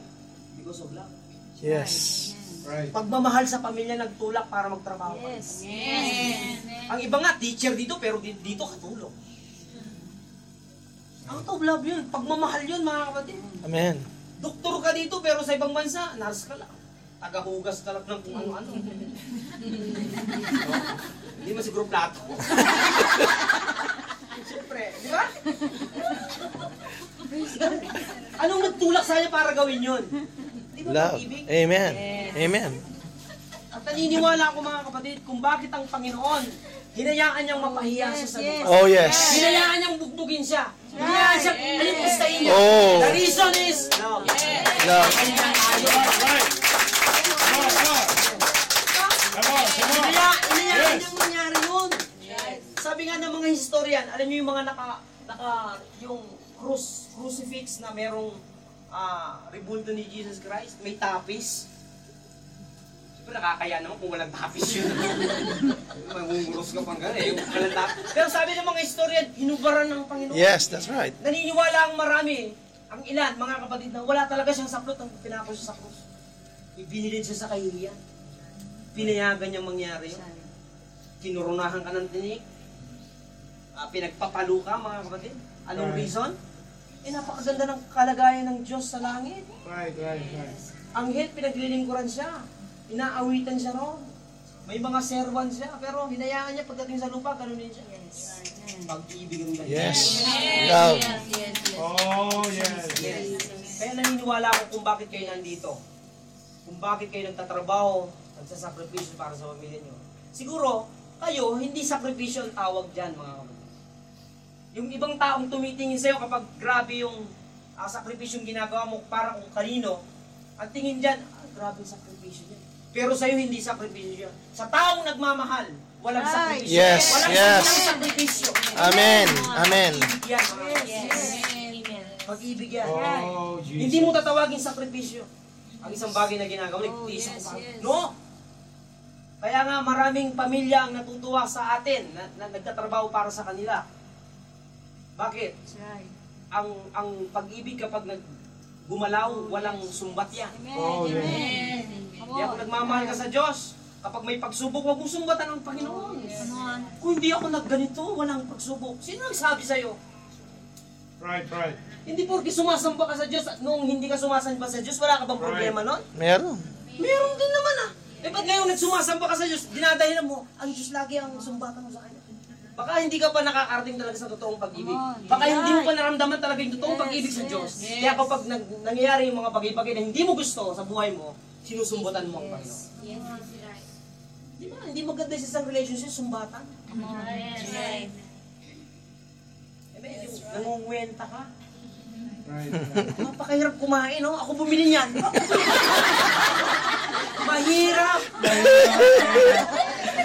Because of love. Yes. Right. Pagmamahal sa pamilya nagtulak para magtrabaho. Yes. Ang iba nga, teacher dito, pero dito katulong. Out of love yun. Pagmamahal yun, mga kapatid. Amen. Doktor ka dito, pero sa ibang bansa, nurse ka lang. Tagahugas ka lang ng kung ano-ano. Hindi man siguro plato. Siyempre, di ba? Anong nagtulak sa'yo para gawin yun? Di ba Love. pag-ibig? Amen. Amen. At naniniwala ako mga kapatid kung bakit ang Panginoon hinayaan niyang mapahiya siya sa lupa. Oh, yes. Hinayaan niyang bugbugin siya. Hinayaan siya alipustahin niya. Oh. The reason is love. Love. Right. Come on, come on. Hinayaan niyang mangyari yun. Sabi nga ng mga historian, alam niyo yung mga yung crucifix na merong rebulto ni Jesus Christ, may tapis. Siyempre nakakaya naman kung walang tapis yun. Mangunguros ka pang gano'n eh, yung walang tapis. Pero sabi ng mga historian, hinubaran ng Panginoon. Yes, that's right. Naniniwala ang marami, ang ilan, mga kapatid, na wala talaga siyang saplot ang pinako siya sa krus. Ibinilid siya sa kahihiyan. Pinayagan niyang mangyari yun. Kinurunahan ka ng tinik. Pinagpapalo ka, mga kapatid. Anong reason? Napakaganda ng kalagayan ng Diyos sa langit. Right. Anghel, pinaglilingkuran siya. Inaawitan siya ron. May mga servan siya, pero hinayaan niya pagdating sa lupa, ganun din siya. Pag-ibig ang ganyan. Yes. Love. Oh, yes. Kaya naniniwala ako kung bakit kayo nandito. Kung bakit kayo nagtatrabaho, nagsasakripisyo para sa pamilya niyo. Siguro, kayo, hindi sakripisyo ang tawag dyan, mga kapatid. Yung ibang taong tumitingin sa'yo kapag grabe yung sakripisyong ginagawa mo para kung kanino, ang tingin dyan, grabe yung sakripisyo niya. Pero sa'yo, hindi sakripisyo yan. Sa taong nagmamahal, walang sakripisyo. Yes, Walang yes. sakripisyo. Amen. Amen. Pag-ibig yan, mga kapatid. Pag-ibig yan. Oh, Jesus. Hindi mo tatawagin sakripisyo. Ang isang bagay na ginagawa, nagtiis ako pa. No! Kaya nga maraming pamilya ang natutuwa sa atin na nagtatrabaho para sa kanila. Bakit? Ang pag-ibig kapag gumalaw, walang sumbat yan. Oh, yes. Kaya kung nagmamahal ka sa Diyos, kapag may pagsubok, huwag mong sumbatan ang Panginoon. Kung hindi ako nagganito, walang pagsubok. Sino nagsabi sa'yo? Right. Hindi porke sumasamba ka sa Diyos at noong hindi ka sumasamba sa Diyos, wala ka bang problema nun? Meron. Meron din naman ba't ngayon nagsumasamba ka sa Diyos, dinadahilan mo, ang Diyos lagi ang sumbatan mo sa Kanya. Baka hindi ka pa nakakarating talaga sa totoong pag-ibig. Baka hindi mo pa naramdaman talaga yung totoong pag-ibig sa Diyos. Kaya kapag nangyayari yung mga bagay-bagay na hindi mo gusto sa buhay mo, sinusumbutan mo ang Panginoon. Di ba? Hindi maganda sa isang relationship, sumbatan. Nangunguwenta ka. Right. Napakahirap kumain, no? Ako bumili niyan. Mahirap.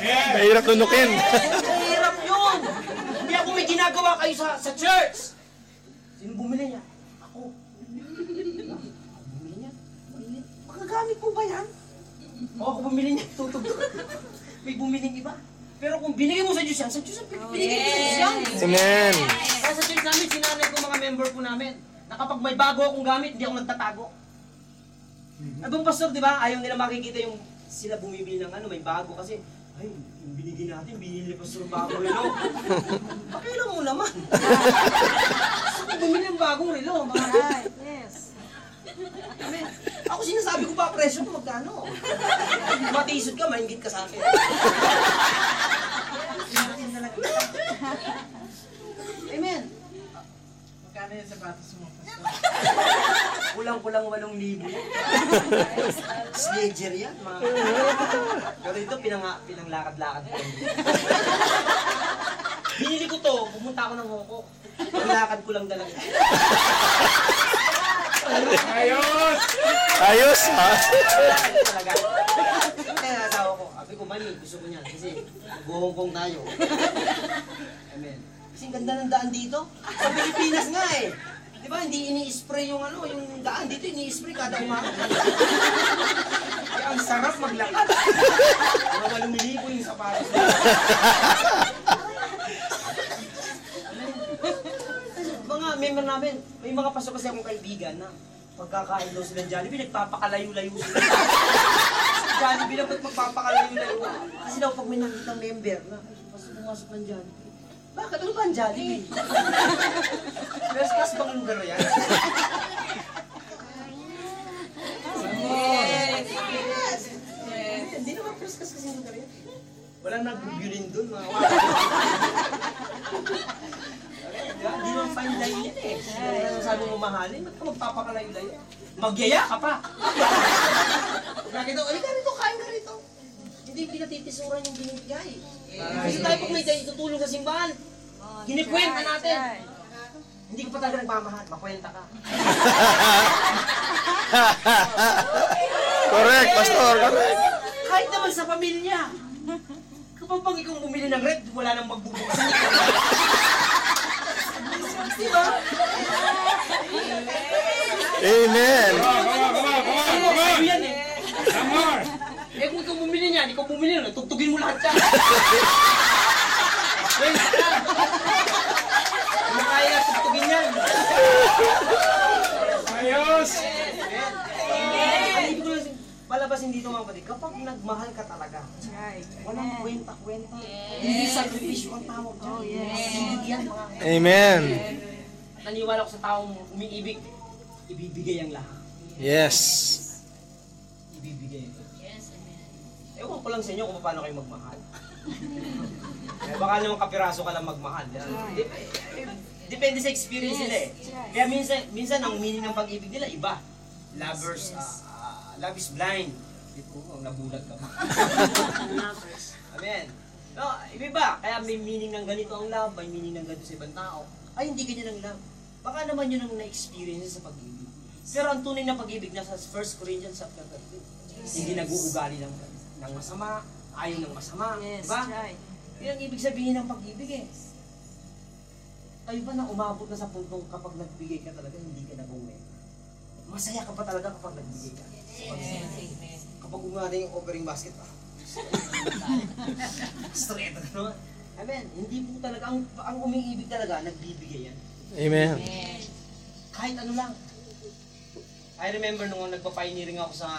Yeah. Mahirap tunukin. Mahirap yun. Hindi ako may ginagawa kayo sa church. Sino bumili niya? Ako. Ako bumili niya. Magagamit ko ba yan? O ako bumili niya. Tutugtog. May bumiling iba. Pero kung binigay mo sa Diyos yan, sa Diyos ang binigay mo sa Diyos yan. Amen. Kaya sa church namin, sinanay ko mga member po namin, na kapag may bago akong gamit, hindi ako nagtatago. Abang pastor, di ba, ayaw nila makikita yung sila bumibili ng may bago kasi Ay, yung binigay natin, binili pa sa bagong relo. Pakialam mo naman. Gusto ko bumili ng bagong relo, mga Right. Yes. Amen. Ako sinasabi ko pa presyo ko magkano. Matisod ka, maingit ka sa akin. Sinatin talaga. Amen. Magkano yung sapatos mo? Kulang-kulang 8,000. Sledger yan, mga. Pero ito, pinanglakad-lakad ko. Binili ko to, pumunta ako ng Hong Kong. Pinglakad ko lang talaga. Ayos! Ayos, ha? Talaga. Kaya nasawa ko, sabi ko, Mami, gusto ko niyan kasi mag-Hong Kong tayo. Amen. Kasi ang ganda ng daan dito. Sa Pilipinas nga eh. Di ba, hindi ini-spray yung ano, yung daan dito, ini-spray kada umaga. Kaya ang sarap maglakad. Mga 8,000 yung sapatos nila. Mga member namin, may mga pasok kasi akong kaibigan na pagkakain daw sila ng Jollibee, nagpapakalayo-layo sila. Sa Jollibee lang ba't magpapakalayo-layo? Kasi daw pag may nakita member na, ay, pumasok ng Jollibee. Bakit? Ano ba ang Jollibee? First class bang lugar na yan? Yes! Hindi naman first class kasi lugar yan. Walang nag-violin dun, mga wala. Hindi naman fine dining eh. Kaya sabi mo mahalin, ba't ka magpapakalayo-layo? Magyaya ka pa! Bakit ito? Halika rito, kain ka rito. Hindi pinatitisuran yung binibigay. Kasi tayo pag may tutulong sa simbahan, kinikwenta natin. Hindi ka pa talaga nagmamahal, makwenta ka. Correct, pastor, correct. Kahit naman sa pamilya. Kapag pag ikaw bumili ng red, wala nang magbubukas. Diba? Amen. Sabi yan eh. Some more! Eh kung ikaw bumili niyan, ikaw bumili nun, tugtugin mo lahat yan. Kwenta ka. Hindi kaya na tugtugin yan. Ayos! Ibig ko lang palabasin dito mga kapatid, kapag nagmahal ka talaga, Right. walang kwenta-kwenta. Hindi sakripisyo ang tawag dyan. Oh, yes. Ibigyan mga. Amen. Naniwala ko sa taong umiibig, ibibigay ang lahat. Yes. Ibibigay. Ewan ko lang sa inyo kung paano kayo magmahal. Eh, baka naman kapiraso ka lang magmahal. Depende sa experience nila eh. Kaya minsan ang meaning ng pag-ibig nila iba. Lovers, love is blind. Nabulag ka pa. Amen. No, iba. Kaya may meaning ng ganito ang love, may meaning ng ganito sa ibang tao. Ay, hindi ganyan ang love. Baka naman yun ang na-experience sa pag-ibig. Pero ang tunay na pag-ibig nasa 1 Corinthians chapter 13. Hindi nag-uugali ng masama, ayaw ng masama. Yes, Diba? right. Yan ang ibig sabihin ng pag-ibig eh. Kayo ba na umabot na sa puntong kapag nagbigay ka talaga, hindi ka nag-uwi? Masaya ka pa talaga kapag nagbigay ka. Kapag umari yung offering basket pa. Straight ka naman. Amen. Hindi po talaga, ang umiibig talaga, nagbibigay yan. Amen. Kahit ano lang. I remember nung nagpa-pioneering ako sa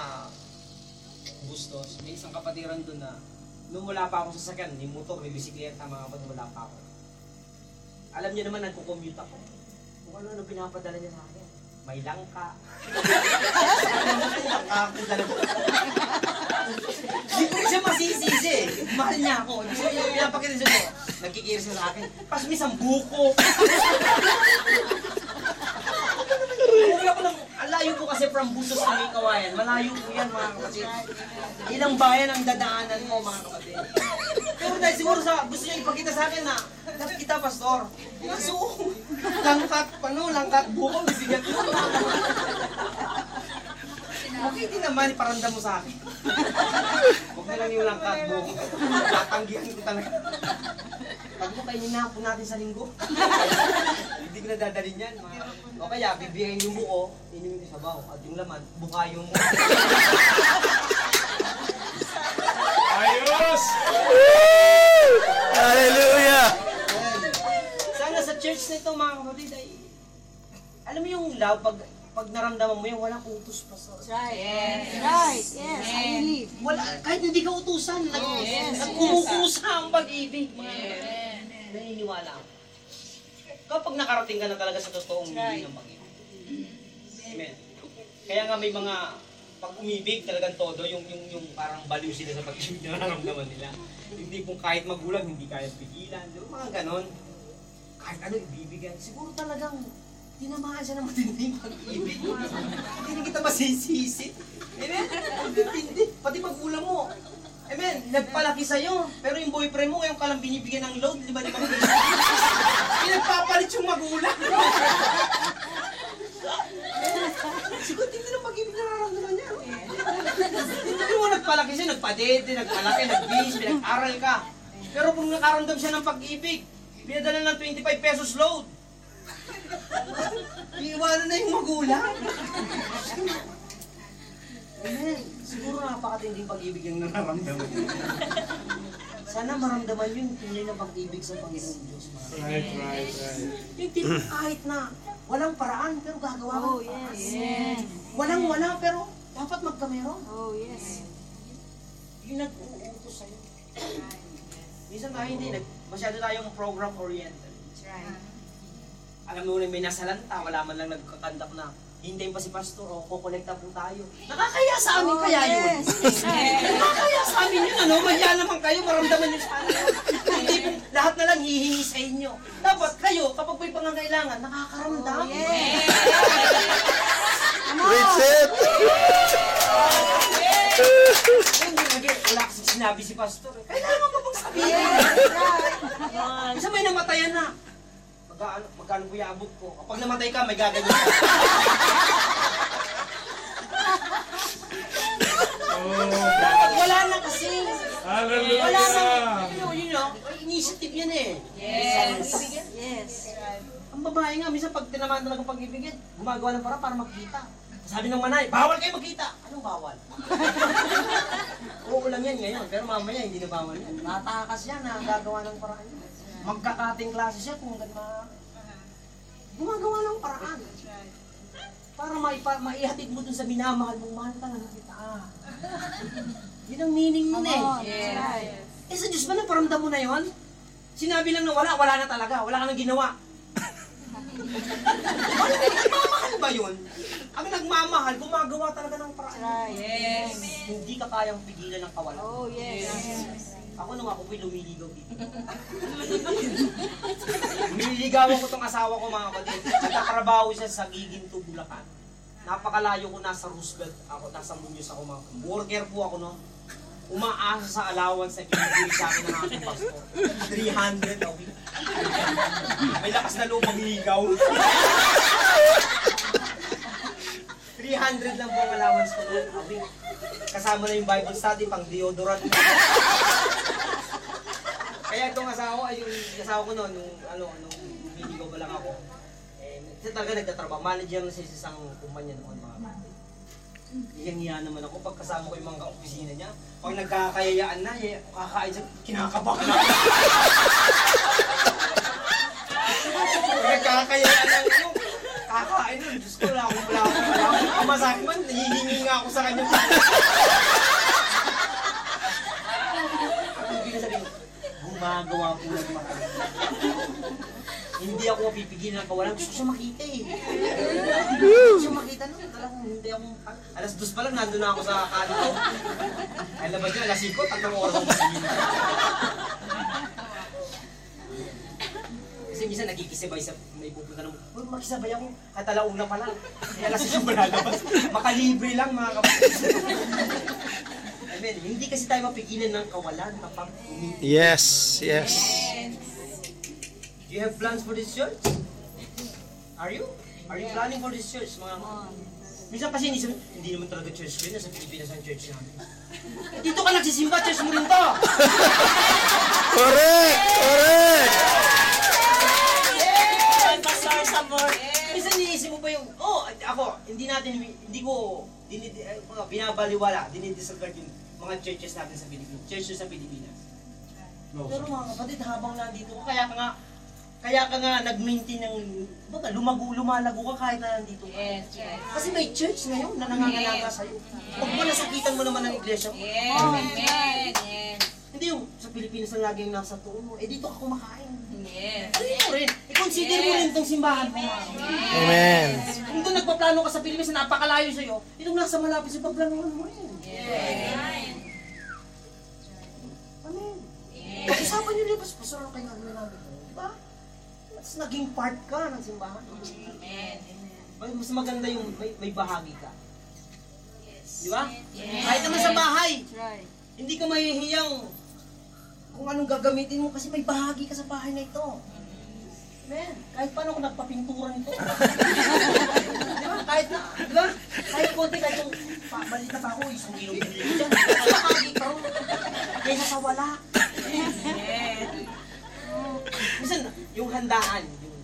Bustos, may isang kapatiran doon na nung wala pa ako sa sakyan, may motor, may bisikleta, mga kapatid, wala pa ako. Alam niya naman, nagko-commute ako. Kung ano pinapadala niya sa akin. May langka. Langka ako talaga. Hindi ko siya masisisi eh. Mahal niya ako. Gusto niya, pinapakita siya ko. Nagkikiris siya sa akin. Tapos may isang buko. Umuwi ako ng, alayo po kasi from Busos to May Kawayan. Malayo po yan mga kapatid. Ilang bayan ang dadaanan mo mga kapatid. Pero dahil siguro sa gusto niya ipakita sa akin na dapat kita pastor. Kaso, langkat buko, bibigyan ko. Okay din naman, iparandam mo sa akin. Huwag na lang yung langkat buko. Tatanggihan ko talaga. Pag mo kayo ninapon natin sa linggo, hindi ko na dadalhin yan. O kaya, bibigyan yung buko, inumin ko sa baho, at yung laman, bukayo mo. Ayos! Hallelujah. Sana sa church na ito mga kapatid ay, alam mo yung love, pag kapag naramdaman mo yan, walang utos pa sa... Right. Right. Yes. I believe. Wala, kahit hindi ka utusan, nagkumukusa ang pag-ibig. Naniniwala ako. Kapag nakarating ka na talaga sa totoong meaning ng pag-ibig. Amen. Kaya nga may mga pag umibig talagang todo, yung parang baliw sila sa pag-ibig na nararamdaman nila. Hindi kung kahit magulang, hindi kaya pigilan. Yung mga ganon. Kahit ano ibibigyan. Siguro talagang tinamaan siya ng matinding pag-ibig. Hindi na kita masisisi. Amen? Hindi. Pati magulang mo. Amen? Nagpalaki sa'yo. Pero yung boyfriend mo, ngayon ka lang binibigyan ng load, 5,000 piso. Pinagpapalit yung magulang. Siguro hindi ng pag-ibig na nararamdaman niya. Hindi mo nagpalaki siya, nagpadede, nagpalaki, nagbihis, pinag-aral ka. Pero kung nakaramdam siya ng pag-ibig, pinadala ng 25 pesos load. Iiwanan na yung magulang. Amen. Siguro napakatinding pag-ibig yung nararamdaman niya. Sana maramdaman yung tunay na pag-ibig sa Panginoon Diyos. Right. Yung tipo kahit na walang paraan, pero gagawa ka ng paraan. Yes. Walang-wala, pero dapat magkameron. Oh, yes. Yung nag-uutos sa'yo. Minsan tayo hindi, masyado tayong program-oriented. That's right. Alam mo na may nasalanta, wala man lang nagkakandak na hintayin pa si pastor o kukolekta po tayo. Nakakaya sa amin kaya yun. Nakakaya sa amin yun, ano? Maya naman kayo, maramdaman nyo sa amin. Hindi po, lahat na lang hihingi sa inyo. Dapat kayo, kapag may pangangailangan, nakakaramdam. Preach it! Wala kasi sinabi si pastor. Kailangan mo bang sabihin? Isa may namatayan na. Magkano po iabot ko? Kapag namatay ka, may gaganyan ka. Dapat wala na kasi. Hallelujah. Wala na. Yun know, initiative yan eh. Yes. Yes. Ang babae nga, minsan pag tinamaan talaga pag-ibigin, gumagawa ng para makita. Sabi ng manay, bawal kayo magkita. Anong bawal? Oo lang yan ngayon, pero mamaya hindi na bawal yan. Tatakas yan na gagawa ng paraan yan. Magkakating klase siya kung gumagawa ng paraan. Para maihatid mo dun sa minamahal mong mahal talaga kita. Yun ang meaning nun eh. That's right. Eh sa Diyos ba naparamdam mo na yun? Sinabi lang na wala na talaga. Wala ka nang ginawa. Nagmamahal ba yun? Ang nagmamahal, gumagawa talaga ng paraan. Right. Yes. Hindi ka kayang pigilan ng kawalan. Oh, yes. Ako nung ako po'y lumiligaw dito. Lumiligawan ko tong asawa ko mga kapatid. Nagkatrabaho siya sa Giginto, Bulacan. Napakalayo ko, nasa Roosevelt ako, nasa Muñoz ako mga kapatid. Worker po ako no. Umaasa sa allowance na pinaguli sa akin ng aking pastor. 300 a week. May lakas na loob magligaw. 300 lang po ang allowance ko noon a week. Kasama na yung Bible study, pang deodorant. Kaya itong asawa, yung asawa ko noon, nung niligaw pa lang ako, siya talaga nagtatrabaho. Manager na siya sa isang kumpanya noon, mga kapatid. Iyan naman ako, pag kasama ko yung mga opisina niya, pag nagkakayayaan na, kakain siya, kinakabahan ako. Pag nagkakayayaan na yung kakain nun, Diyos ko, wala akong pamasahe man, nahihingi nga ako sa kanya. Ang ibig na sabihin, gumagawa po ng makakita. Hindi ako mapipigil ng kawalan. Gusto ko siya makita eh. Gusto siya makita nun. Talagang hindi ako... Alas 2 pa lang, nandun na ako sa kanto. Ay labas niya, alas 5, 3 oras ako masingin. Kasi minsan nagkikisabay sa... May pupunta naman. Makisabay ako. Kahit alauna pa lang. Kaya alas 6 pa lalabas. Makalibre lang mga kapatid. Amen. Hindi kasi tayo mapigilan ng kawalan kapag umibig. Yes, yes. Do you have plans for this church? Are you? Are you planning for this church, mga minsan kasi hindi naman talaga church ko yun. Nasa Pilipinas ang church namin. Dito ka nagsisimba, church mo rin to! Correct! Correct! Pastor Sabor! Minsan iniisip mo pa yung, ako, binabaliwala, dinidisregard yung mga churches natin sa Pilipinas. Churches sa Pilipinas. Pero mga kapatid, habang nandito ko, kaya ka nga, Kaya ka nga nag-maintain ng, baga, lumalago ka kahit na nandito ka. Yes, yes. Kasi may church ngayon na nangangalaga sa'yo. Huwag mo nasakitan mo naman ng iglesia mo. Yes, amen. Yes. Hindi yung sa Pilipinas na lagi yung nasa tuon mo. Eh dito ka kumakain. Yes. Ano mo rin? I-consider mo rin itong simbahan mo. Amen. Kung doon nagpaplano ka sa Pilipinas na napakalayo sa'yo, itong nasa malapit sa pagplanuhan mo rin. Yes. Amen. Pag-usapan nyo rin, pastor, kayo namin namin. Diba? Mas naging part ka ng simbahan. Amen. Mas maganda yung may bahagi ka. Yes. Di ba? Yes. Kahit naman sa bahay, That's right. hindi ka mahihiyang kung anong gagamitin mo kasi may bahagi ka sa bahay na ito. Amen. Kahit paano ako nagpapintura nito. Di ba? Kahit na, di ba? Kahit konti, kahit yung balita pa ako, isang kilo binili ko dyan. Bahagi ka. Kaysa sa wala. Yes. Minsan, yung handaan, yung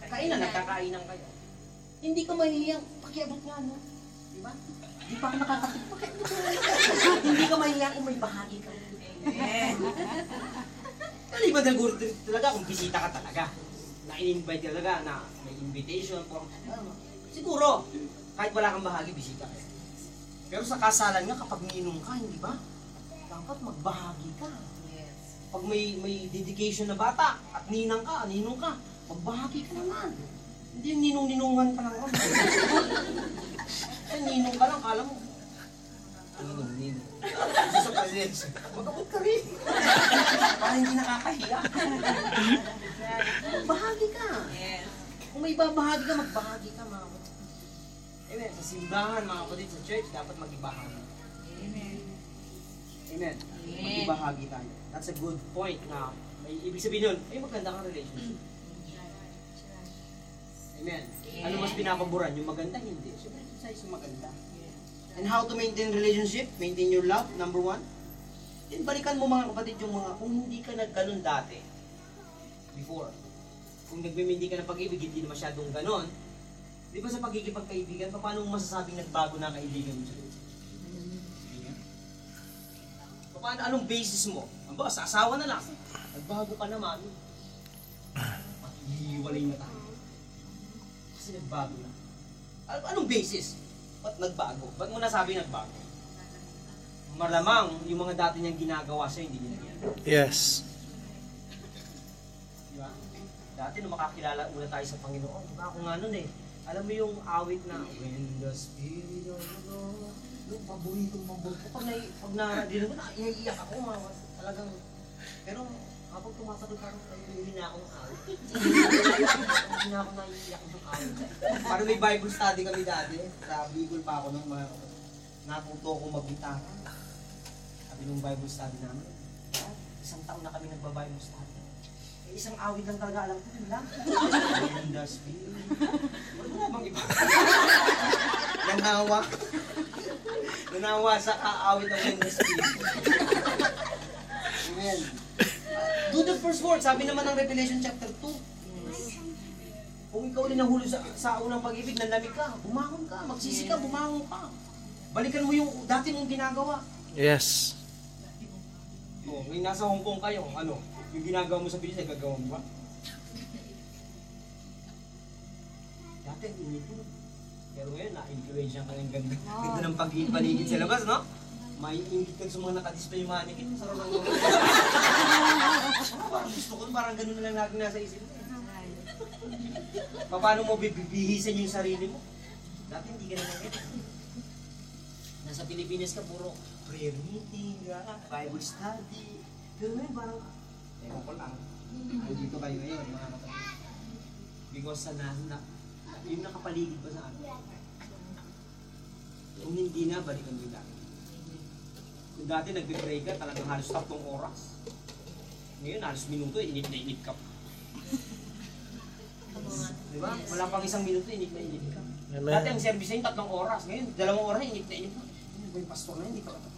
kainan, nagkakainan kayo. Hindi ka mahihiyang pakiabot nga, no? Di ba? Di pa ka nakakatip, pakiabot nga. Hindi ka mahihiyang kung may bahagi ka. Maliban talaga kung bisita ka talaga. Na in-invite ka talaga, na may invitation, siguro, kahit wala kang bahagi, bisita ka. Pero sa kasalan nga, kapag niinom ka, hindi ba? Dapat magbahagi ka. Pag may dedication na bata at ninang ka, ninong ka, magbahagi ka naman. Hindi yung ninong-ninungan ka lang. Ay, ninong ka lang, kala mo. Ninong. Gusto sa presidents, magkabot ka rin. Para hindi nakakahiya. Magbahagi ka. Yes. Kung may babahagi ka, magbahagi ka, mga kapatid. Amen. Sa simbahan, mga kapatid, sa church, dapat magbahagi. Amen. Amen. Magbahagi tayo. That's a good point na may ibig sabihin nun, ay maganda kang relationship. Amen. Ano mas pinapaboran? Yung maganda? Hindi. Siyempre, isa yung maganda. And how to maintain relationship? Maintain your love, number 1. Then balikan mo mga kapatid yung mga, kung hindi ka nagganon dati, before, kung hindi ka na pag-ibig, hindi na masyadong ganon, di ba sa pagkikipagkaibigan, paano mo masasabing nagbago na ang kaibigan mo sa'yo? Paano, anong basis mo? Ang ba, sa asawa na lang. Nagbago ka naman. Hihiwalay na tayo. Kasi nagbago na. Anong basis? Ba't nagbago? Ba't mo nasabi nagbago? Malamang yung mga dati niyang ginagawa sa'yo, hindi niya yan. Yes. Di ba? Dati nung makakilala muna tayo sa Panginoon, di ba? Ako nga nun eh. Alam mo yung awit na, when the Spirit of the Lord, yung paboritong mabuto. Pag nadinig ko na, iiyak ako, talagang, pero kapag tumatakot ako, hindi na akong awit. Hindi na ako naiiyak ng awit. Parang may Bible study kami dati, sa Bicol pa ako nung mga, natuto ko magbitara. Sabi nung Bible study namin, isang taon na kami nagba-Bible study. Isang awit lang talaga alam ko, yun lang. When the Spirit. Wala na bang iba? Nanawa sa kaawit ng When the Spirit. Amen. Do the first word. Sabi naman ng Revelation chapter 2. Kung ikaw ulit nahulog sa unang pag-ibig, nanlamig ka, bumangon ka, magsisi ka, bumangon ka. Balikan mo yung dati mong ginagawa. Yes. Oh, may nasa Hong Kong kayo, ano? Yung ginagawa mo sa Pilipinas, nagagawa mo ba? Dati, init mo. Pero ngayon, na-influensya ka ng ganda. Ganda ng pag-paligid sa labas, no? May ingit ka sa mga nakadisplay mannequin. Masarap lang mo. Parang gusto ko, parang ganun na lang lagi nasa isip mo. Paano mo bibihisan yung sarili mo? Dati hindi ka na nakita. Nasa Pilipinas ka, puro prayer meeting, Bible study. Pero ngayon parang, ewan ko lang, dito kayo ngayon, mga kapatid. Because sa yung nakapaligid ba sa akin? Kung hindi na, balikan mo yung dati. Kung dati nagbe-pray ka, talagang halos 3 oras. Ngayon, halos minuto, init na init ka pa. Diba? Wala pang 1 minuto, init na init ka. Amen. Dati ang service ay 3 oras. Ngayon, 2 oras, init na init ka. Ano ba yung pastor na hindi ka katapos?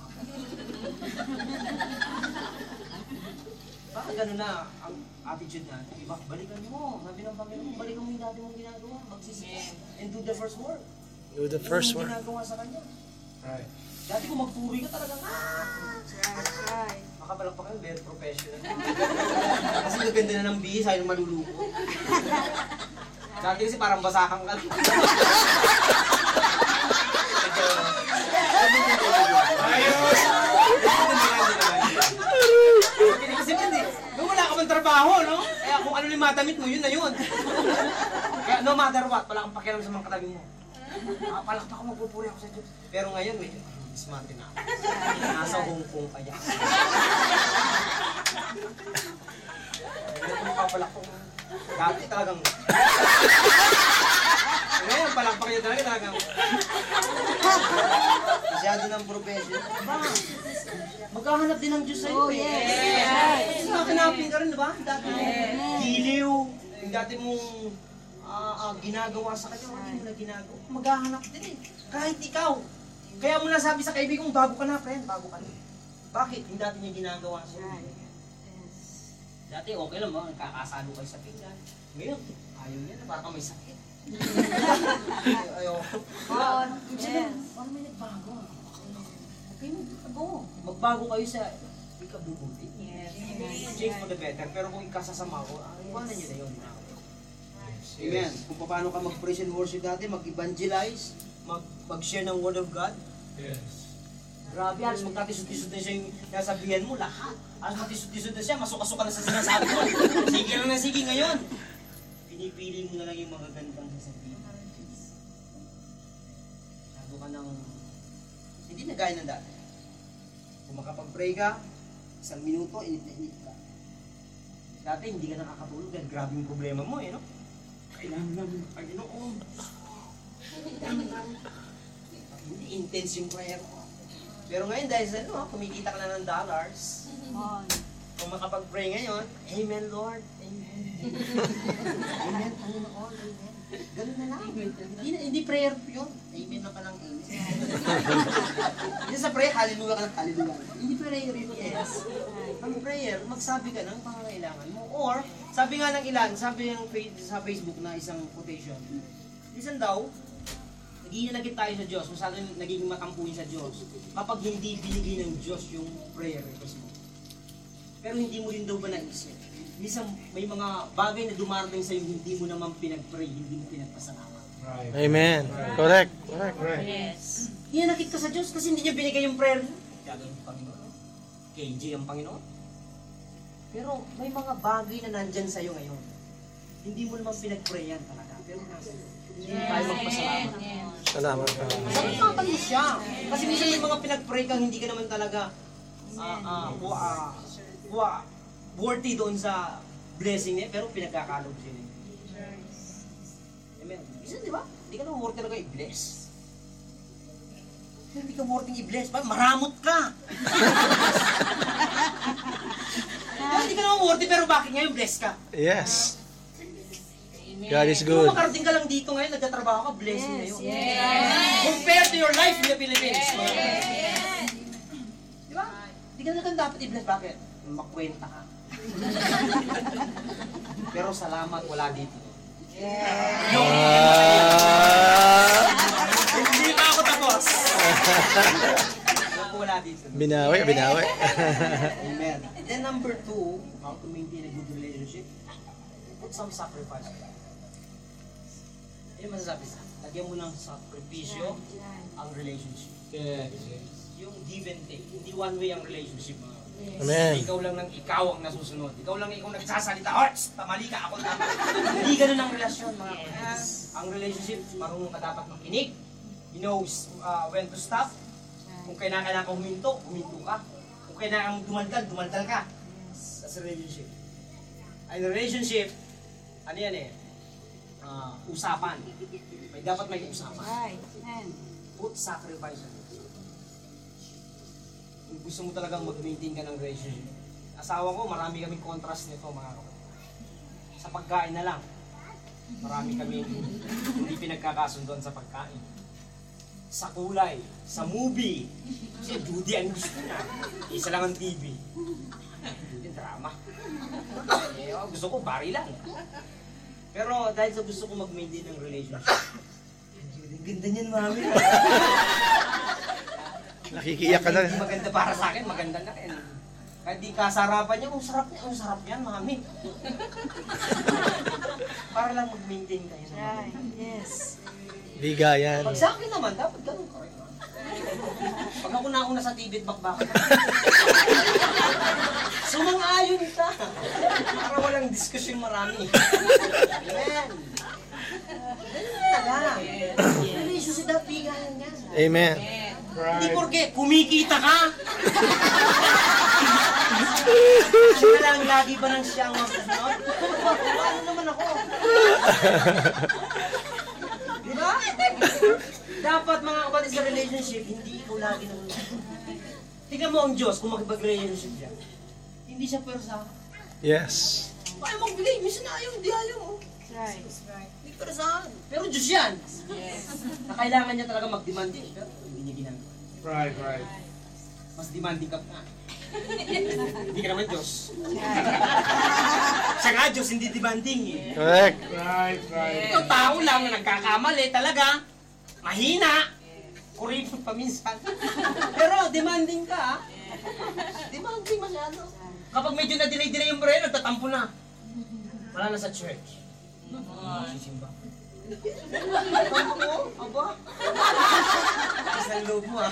Baka gano'n na ang attitude na, diba? Balikan mo. Sabi ng Panginoon, balikan mo yung dati mong ginagawa. Magsisisi. And do the first work. Do the first Yung word. ginagawa sa kanya. Right. Dati kung magpuri ka talagang, That's right. Pakapalakpak kayo, very professional. Kasi gaganda na ng bihis, ayaw maluluko. Dati kasi parang basahan ka. Ayos! Kasi hindi, nung wala ka bang trabaho, no? Kaya kung ano yung matamit mo, yun na yun. Kaya no matter what, wala kang pakialam sa mga katabi mo. Palakpak ako, magpupuri ako sa Diyos. Pero ngayon, medyo, smarte na ako. Nasa Hong Kong kaya. Ngayon, papalakpak mo. Dati talagang... Ngayon, palakpak niya talagang... Masyado ng profession. Magkahanap din ng Diyos sa'yo. Oh, yes. Hanapin ka rin, di ba? Dati mong giliw, yung dati mong ginagawa sa kanya, hindi mo na ginagawa. Maghahanap din eh. Kahit ikaw. Kaya mo nasabi sa kaibigan, bago ka na, friend, bago ka na. Bakit? Yung dati niya ginagawa siya. Dati okay lang ba? Nagkakasalo kayo sa pinggan. Ngayon, ayaw niya na, parang may sakit. Ayaw. Parang may nagbago. Okay, magbago. Magbago kayo sa ikabubuti. Change for the better. Pero kung ikasasama ko, iwanan nyo na yun. Amen. Kung paano ka mag-praise and worship dati, mag-evangelize, mag-share ng word of God. Yes. Grabe, halos magkatisod-tisod na siya yung nasabihan mo, lahat. Halos magtisod-tisod na siya, masuka-suka na sa sinasabi mo. Sige lang na sige ngayon. Pinipili mo na lang yung mga gandang sasabihin. Sabi ka ng... Hindi na gaya ng dati. Kung makapag-pray ka, 1 minuto, init na init ka. Dati hindi ka nakakatulog dahil grabe yung problema mo no? Kailangan namin Panginoon. Hindi intense yung prayer mo. Pero ngayon dahil sa kumikita ka na ng dollars. Kung makapag-pray ngayon, Amen Lord, Amen. Amen, Panginoon, Amen. Ganun na lang. Hindi prayer yun. Amen na pa lang, Amen. Hindi sa prayer, hallelujah ka ng hallelujah. Hindi prayer yun, yes. Ang prayer, magsabi ka ng pangangailangan mo. Or, sabi nga ng ilan, sabi ng sa Facebook na isang quotation, isang daw, naghihinagit tayo sa Diyos, masyado naging matampuin sa Diyos, kapag hindi binigay ng Diyos yung prayer request mo. Pero hindi mo rin daw ba naisip? Minsan may mga bagay na dumarating sa'yo, hindi mo naman pinag-pray, hindi mo pinagpasalamat. Right. Amen. Correct. Correct. Right. Yes. Hinanakit ka sa Diyos kasi hindi niya binigay yung prayer mo. Gagawin ng Panginoon. KJ ang Panginoon. Pero may mga bagay na nandyan sa'yo ngayon. Hindi mo naman pinag-prayan talaga. Pero nasa hindi tayo magpasalamat. Salamat. Sabi mo siya. Kasi minsan may mga pinag-pray kang hindi ka naman talaga worthy doon sa blessing niya, pero pinagkakalog siya niya. Amen. Minsan, di ba? Hindi ka naman worthy talaga i-bless. Hindi ka worthy i-bless. Maramot ka! Hindi ka naman worthy, pero bakit ngayon bless ka? Yes. God is Kung good. makarating ka lang dito ngayon, nagtatrabaho ka, blessing na yun. Yes. Compared to your life in the Philippines. Di ba? Hindi ka naman dapat i-bless. Bakit? Makwenta ka. Pero salamat, wala dito. Hindi pa ako tapos. Wala dito. Binawi, binawi. Amen. And then number 2, how to maintain a good relationship, put some sacrifice. Ano masasabi sa? Lagyan mo ng sakripisyo ang relationship. Yes. Yung give and take. Hindi one way ang relationship. Amen. Ikaw lang ng ikaw ang nasusunod. Ikaw lang ikaw nagsasalita. Hearts, tamali ka, ako tama. Hindi ganun ang relasyon, mga kapatid. Ang relationship, marunong ka dapat makinig. He knows when to stop. Kung kailangan ka huminto, huminto ka. Kung kailangan dumaldal ka. That's a relationship. Ang relationship, ano yan usapan. Dapat may usapan. Put sacrifice on it. Kung gusto mo talagang mag-maintain ka ng relationship. Asawa ko, marami kaming contrast nito, mga kapatid. Sa pagkain na lang. Marami kaming hindi pinagkakasunduan sa pagkain. Sa kulay, sa movie. Kasi Judy ang gusto niya. Isa lang ang TV. Judy, drama. Gusto ko, bari lang. Pero dahil sa gusto ko mag-maintain ng relationship, ang ganda niyan, mami. Nakikiyak ka na. Hindi maganda para sa akin, maganda na rin. Kahit di kasarapan niya, ang sarap yan, mami. Para lang mag-maintain kayo. Right. Yes. Bigayan. Pag sa akin naman, dapat ganun ka rin. Pag ako nauna sa TV at bakbakan. Sumang-ayon ka. Para walang diskusyon marami. Amen. Talaga. Relationship, bigayan nga. Amen. Hindi porke kumikita ka. Siya na lang lagi ba nang siyang magsunod? Ano naman ako? Di ba? Dapat mga kapatid sa relationship, hindi ikaw lagi nang tingnan mo ang Diyos kung makipag-relationship siya. Hindi siya persa. Yes. Kaya magbigay, minsan na ayaw, hindi ayaw. Right. Hindi persahan. Pero Diyos yan. Na kailangan niya talaga mag-demanding. Pero hindi niya ginagawa. Right. Mas demanding ka pa. Hindi ka naman Diyos. Siya nga Diyos, hindi demanding eh. Correct. Right. Ito tao lang na nagkakamali talaga. Mahina. Kuripot pa minsan. Pero demanding ka. Demanding masyado. Kapag medyo na-delay yung prayer, nagtatampo na. Wala na sa church. Sisimba. Aba? Lakas ng loob mo ah.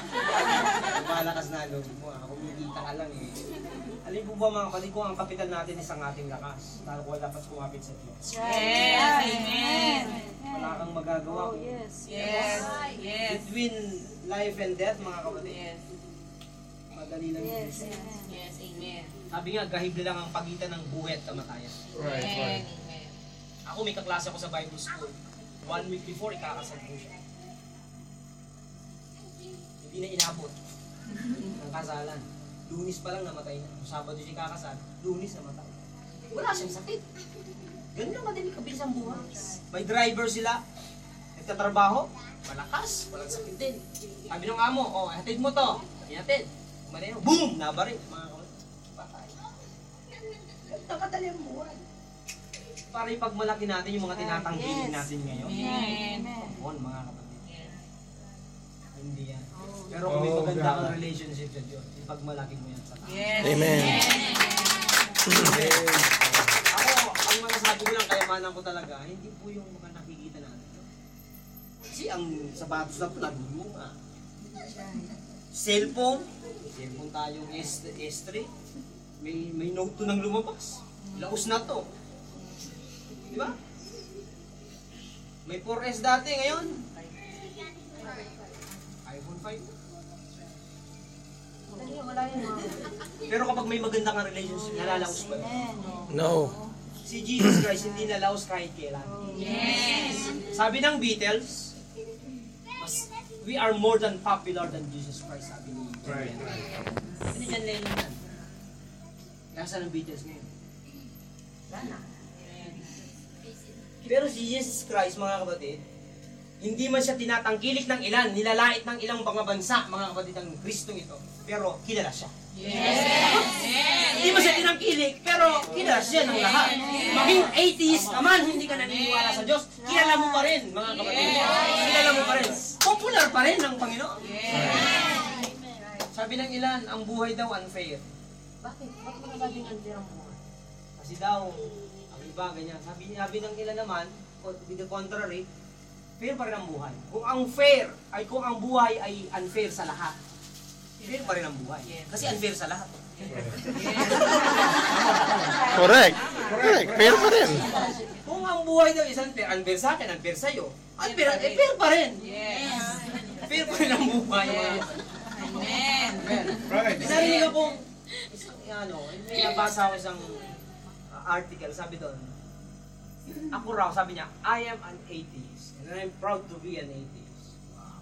Malakas na loob mo ah. Kumikita ka lang eh. Alin po ba mga kapatid ko, ang kapital natin is ang ating lakas. Lalo ko dapat kumapit sa Diyos. Yes. Amen. Wala kang magagawa Oh, kung yes. Yes. Yes. between life and death mga kapatid. Madali lang yung Yes. decision. Amen. Yes. Amen. Sabi nga, gahibli lang ang pagitan ng buhay at kamatayan. Right. Amen. Ako may kaklase ako sa Bible School. 1 week before, ikakasal ko siya. Hindi na inabot ang kasalan. Lunis pa lang namatay na. Sabado siya ikakasal, Lunis namatay. Wala siyang sakit. Ganun lang madali kabilis ang buhay. May driver sila, nagtatrabaho, malakas, walang sakit din. Sabi ng amo, oh, hatid mo to. Ihatid. Maneho, boom! Nabaril. Mga kapatid, patay. Nakadali ang buhay. Para ipagmalaki natin yung mga tinatanggihan Yes. natin ngayon. Amen. On mga kapatid. Hindi yan. Pero kung may maganda kang relationship sa Diyos, ipagmalaki mo yan sa tao. Yes. Amen. Ako, ang masasabi ko lang, kayamanan ko talaga, hindi po yung mga nakikita natin. Kasi ang sapatos na po, nagulunga. Cellphone tayong S3, may Note 2 nang lumabas. Laos na to. Di ba? May 4S dati, ngayon iPhone 5. Wala yun. Pero kapag may maganda kang relationship, nalalaos pa yun. No. Si Jesus Christ hindi nalaos kahit kailan. Yes. Sabi ng Beatles, we are more than popular than Jesus Christ, sabi ni John Right. Lennon. Ano John Lennon yan? Nasaan ang Beatles ngayon? Wala na. Pero si Jesus Christ, mga kapatid, hindi man siya tinatangkilik ng ilan, nilalait ng ilang mga bansa, mga kapatid ng Kristong ito, pero kilala siya. Hindi mo siya tinangkilik, pero kilala siya ng lahat. Maging atheist ka man, hindi ka naniniwala sa Diyos, kilala mo pa rin, mga kapatid. Kilala mo pa rin. Popular pa rin ng Panginoon. Sabi ng ilan, ang buhay daw unfair. Bakit? Bakit mo nagaging unfair ang buhay? Kasi daw, ang iba ganyan. Sabi ng ilan naman, with the contrary, fair pa rin ang buhay. Kung ang buhay ay unfair sa lahat, fair pa rin ang buhay. Kasi unfair sa lahat. Correct. Fair pa rin. Kung ang buhay daw is unfair sa akin, unfair sa'yo, fair pa rin. Yes. Fair pa rin ang buhay. Amen. Right. Narinig akong, may nabasa ako isang article, sabi doon, ako raw, sabi niya, I am an atheist and I'm proud to be an atheist. Wow.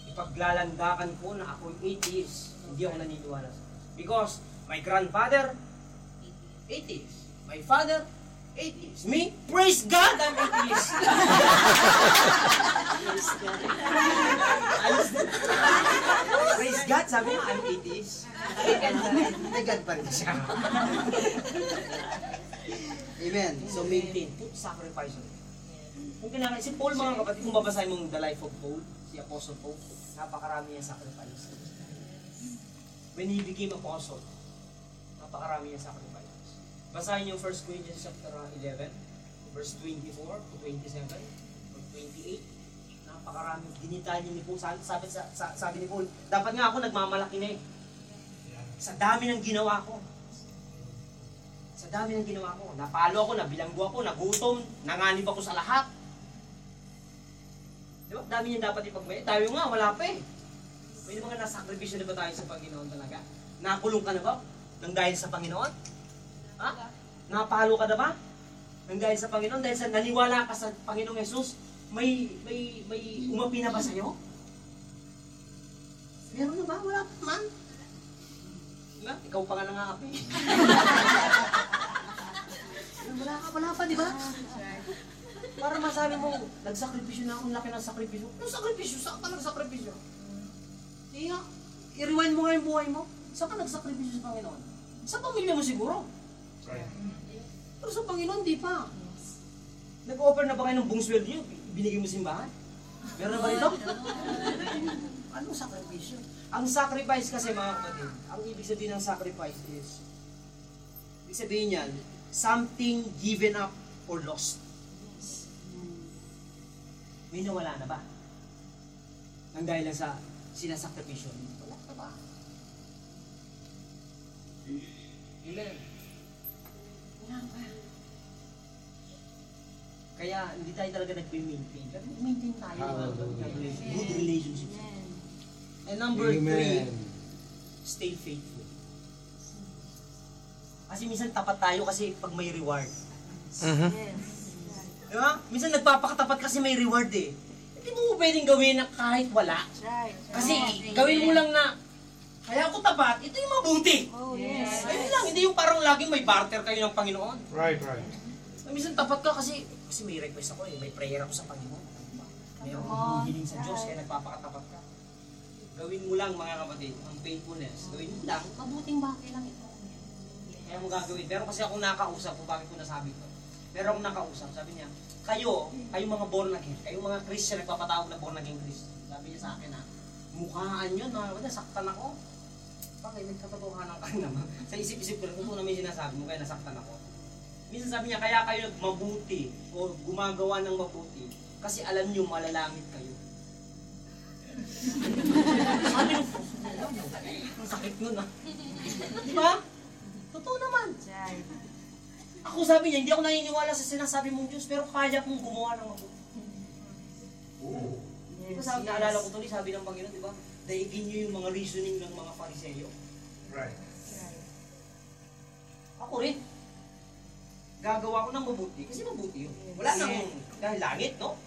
Ipaglalandakan ko na ako'y atheist, hindi ako naniniwala sa because my grandfather, atheist. My father, atheist. Me, praise God, I'm atheist. Praise God, sabi niya, I'm atheist. May God pa rin siya. Amen. So maintain. Put sacrifice on it. Kung kailangan, si Paul mga kapatid, kung babasahin mong The Life of Paul, si Apostle Paul, napakarami niya sacrifice. When he became apostle, Napakarami niya sacrifices. Basahin yung 1 Corinthians chapter 11, verse 24 to 27 or 28. Napakarami. Dinitalya ni Paul. Sabi ni Paul, dapat nga ako nagmamalaki na eh. Sa dami ng ginawa ko. Sa dami ng ginawa ko. Napalo ako, nabilanggo ako, nagutom, nanganib ako sa lahat. Di ba? Dami niya dapat ipagmay. Tayo nga, wala pa eh. May mga nasakripisyo na ba tayo sa Panginoon talaga? Nakulong ka na ba? Nang dahil sa Panginoon? Ha? Napalo ka na ba? Nang dahil sa Panginoon? Dahil sa naniwala ka sa Panginoong Jesus, may umapi na ba sa'yo? Meron na ba? Wala pa man. Diba? Ikaw pa nga nangapi. Wala pa, di ba? Para masabi mo, nagsakripisyo na ako, laki ng sakripisyo. Yung sakripisyo, saan ka nagsakripisyo? Hindi nga, i-rewind mo nga yung buhay mo. Saan ka nagsakripisyo sa Panginoon? Sa pamilya mo siguro. Right. Pero sa Panginoon, di pa. Nag-offer na ba kayo ng buong sweldo niyo? Binigay mo simbahan? Meron na ba rito? Anong sakripisyo? Ang sacrifice kasi mga kapatid, ang ibig sabihin ng sacrifice is, ibig sabihin yan, something given up or lost. May nawala na ba? Nang dahil lang sa sinasakripisyo. Wala na ba? Amen. Wala pa. Kaya hindi tayo talaga nag-maintain. Pero maintain tayo ng good relationship. And number 3, stay faithful. Kasi minsan tapat tayo kasi pag may reward. Mhm. Di ba? Minsan nagpapakatapat kasi may reward eh. Hindi mo pwedeng gawin na kahit wala. Kasi gawin mo lang na, kaya ako tapat, ito yung mabuti. Oh, yes. Ayun lang, hindi yung parang laging may barter kayo ng Panginoon. Right, right. Minsan tapat ka kasi may request ako eh, may prayer ako sa Panginoon. Mayroong hihiling sa Diyos, kaya nagpapakatapat ka. Gawin mo lang mga kapatid, ang faithfulness. Gawin mo lang, mabuting bagay lang ito. Kaya mo gagawin. Pero kasi ako nakausap, kung bakit ko nasabi ito. Pero akong nakausap, sabi niya, kayong mga born again, kayong mga Christian, nagpapatawag na born again Christian. Sabi niya sa akin ha, mukhaan yun, mga kapatid, saktan ako. Bakit, nagkatotohanan ka naman. Sa isip-isip ko, kung naman yung sinasabi mo, kaya nasaktan ako. Minsan sabi niya, kaya kayo mabuti o gumagawa ng mabuti kasi alam niyo malalangit kayo. Sabi niyo, ang sakit nun ah. Di ba? Totoo naman. Ako sabi niya, hindi ako naniniwala sa sinasabi mong Diyos, pero kaya kong gumawa ng mabuti. Diba sabi, naalala ko tuloy, sabi ng Panginoon, di ba? Daigin niyo yung mga reasoning ng mga Pariseyo. Right. Ako rin. Gagawa ko ng mabuti, kasi mabuti yun. Wala nang, dahil langit, no?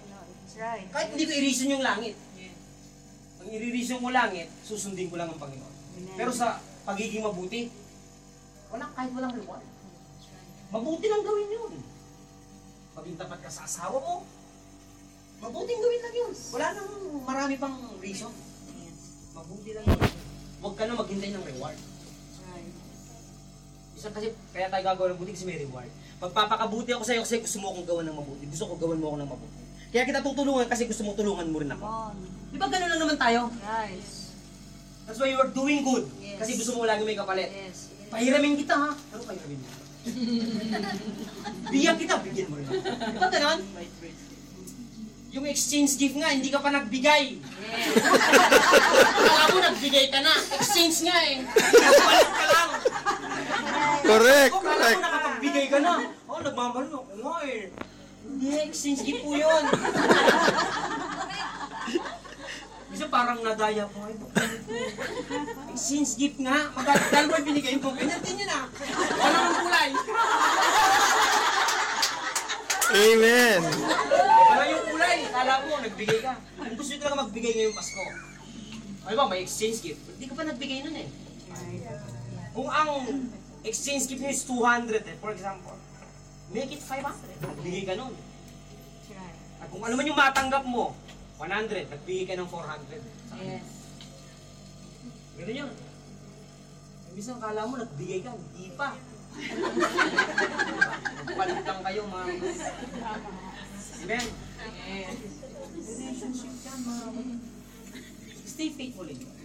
Right. Kahit hindi ko i-reason yung langit. Ang i-reason ko langit, susundin ko lang ang Panginoon. Pero sa pagiging mabuti, kahit walang reward. Mabuti lang gawin yun. Maging tapat ka sa asawa mo, mabuting gawin lang yun. Wala nang marami pang reason. Mabuti lang yun. Huwag ka na maghintay ng reward. Isa kasi, kaya tayo gagawa ng mabuti kasi may reward. Magpapakabuti ako sa'yo kasi gusto mo akong gawan ng mabuti. Gusto ko gawan mo ako ng mabuti. Kaya kita tutulungan kasi gusto mo tulungan mo rin ako. Di ba gano'n lang naman tayo? Nice. That's why you are doing good. Yes. Kasi gusto mo lagi may kapalit. Yes. Pahiramin kita ha. Ano pahiramin mo? Bigyan kita, bigyan mo rin ako. Di ba gano'n? Yung exchange gift nga, hindi ka pa nagbigay. Yes. Akala mo nagbigay ka na. Exchange nga eh. Balik ka lang. Correct, Akala correct. mo nakapagbigay ka na. Oh, nagmamahal mo. Nga eh. Hindi, exchange gift po yun. Bisa parang nadaya po. Ay, exchange gift nga. Magdadal mo binigay mo. Pinantin nyo na. Wala kang kulay. Amen. Wala yung kulay. Kala mo, nagbigay ka. Kung gusto nyo talaga magbigay ngayong Pasko, ay ba, may exchange gift. Hindi ka pa nagbigay nun eh. Kung ang exchange gift nyo is 200 eh, for example, make it 500. Nagbigay ka nun. At kung ano man yung matanggap mo, 100, nagbigay ka ng 400. Yes. Ganun yun. Minsan kala mo, nagbigay ka, hindi pa. Magpalit lang kayo, mga... Amen? Relationship yan, mga... Stay faithful in God.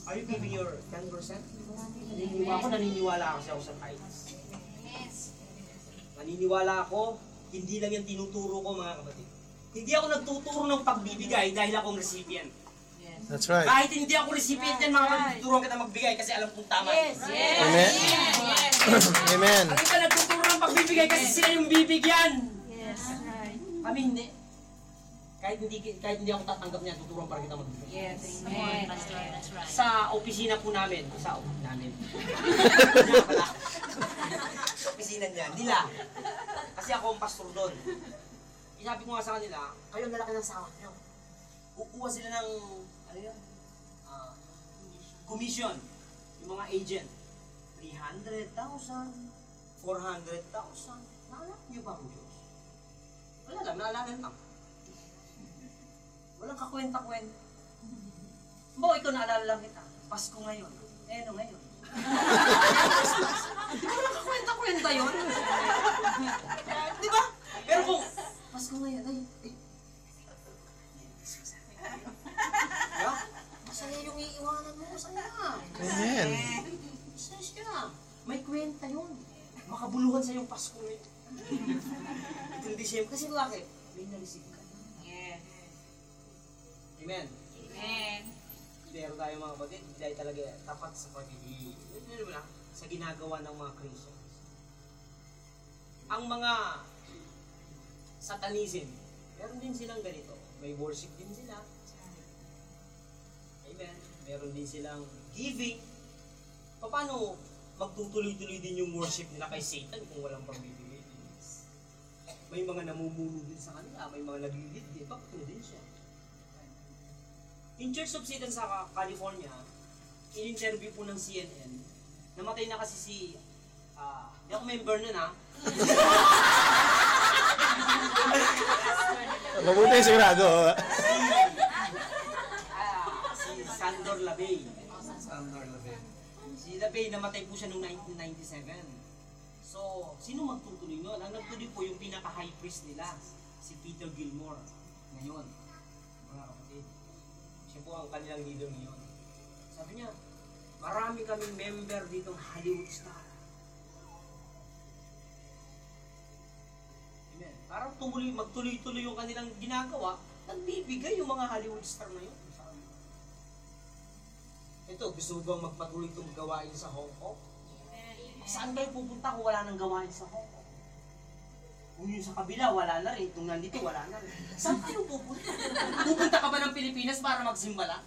Are you giving your 10%? Naniniwala kasi ako sa tithes. Naniniwala ako, hindi lang yan tinuturo ko mga kapatid. Hindi ako nagtuturo ng pagbibigay dahil akong recipient. That's right. Kahit hindi ako recipient yan, mga kapatid, tuturuan kita magbigay kasi alam kong tama. Amen. Amen. Ang iba nagtuturo ng pagbibigay kasi sila yung bibigyan. Yes. Right. Kami hindi. Kahit hindi ako tatanggap niya, tuturuan para kita magbigay. Yes. Amen. That's right. That's right. Sa opisina po namin, sa opisina niya, nila. Kasi ako ang pastor doon. Isabi ko nga sa kanila, kayo ang lalaki ng sahod niyo. Kukuha sila ng, ano yun? Commission. Yung mga agent. 300,000, 400,000. Naalala niyo ba ang Diyos? Wala lang, naalala lang. Walang kakwenta-kwenta. Bo, ikaw naalala lang kita. Pasko ngayon. Ano ngayon? Di ba walang kakwenta-kwenta yun? Di ba? Pero kung, Pasko ngayon, ay. Diba? Masaya yung iiwanan mo, masaya. Amen. Masaya ka. May kwenta yun. Makabuluhan sa yung Pasko ngayon. Itong December. Kasi bakit? May narisip ka. Yes. Amen. Amen. Pero tayo mga kapatid, hindi tayo talaga tapat sa pagiging, sa ginagawa ng mga Christians. Ang mga satanism, meron din silang ganito. May worship din sila. Amen. Meron din silang giving. Paano magtutuloy-tuloy din yung worship nila kay Satan kung walang pagbibigay? May mga namumuno din sa kanila, may mga nag-lead din. Bakit din siya? In Church of Satan sa California, in-interview po ng CNN, namatay na kasi si, hindi ako member nun ha. Mabuti sigurado. Si Sandor Labey. Sandor Levin. Si Labey, namatay po siya noong 1997. So, sino magtutuloy nun? Ang nagtuloy po yung pinaka-high priest nila, si Peter Gilmore. Ngayon, mga kapatid. Siya po ang kanilang leader ngayon. Sabi niya, marami kaming member ditong Hollywood star. Amen. Parang magtuloy-tuloy yung kanilang ginagawa, nagbibigay yung mga Hollywood star na yun. Ito, gusto mo bang magpatuloy itong gawain sa Hong Kong? Saan kayo pupunta kung wala nang gawain sa Hong Kong? Kung yun sa kabila, wala na rin. Itong nandito, wala na rin. Saan kayo pupunta? Pupunta ka ba ng Pilipinas para magsimba lang?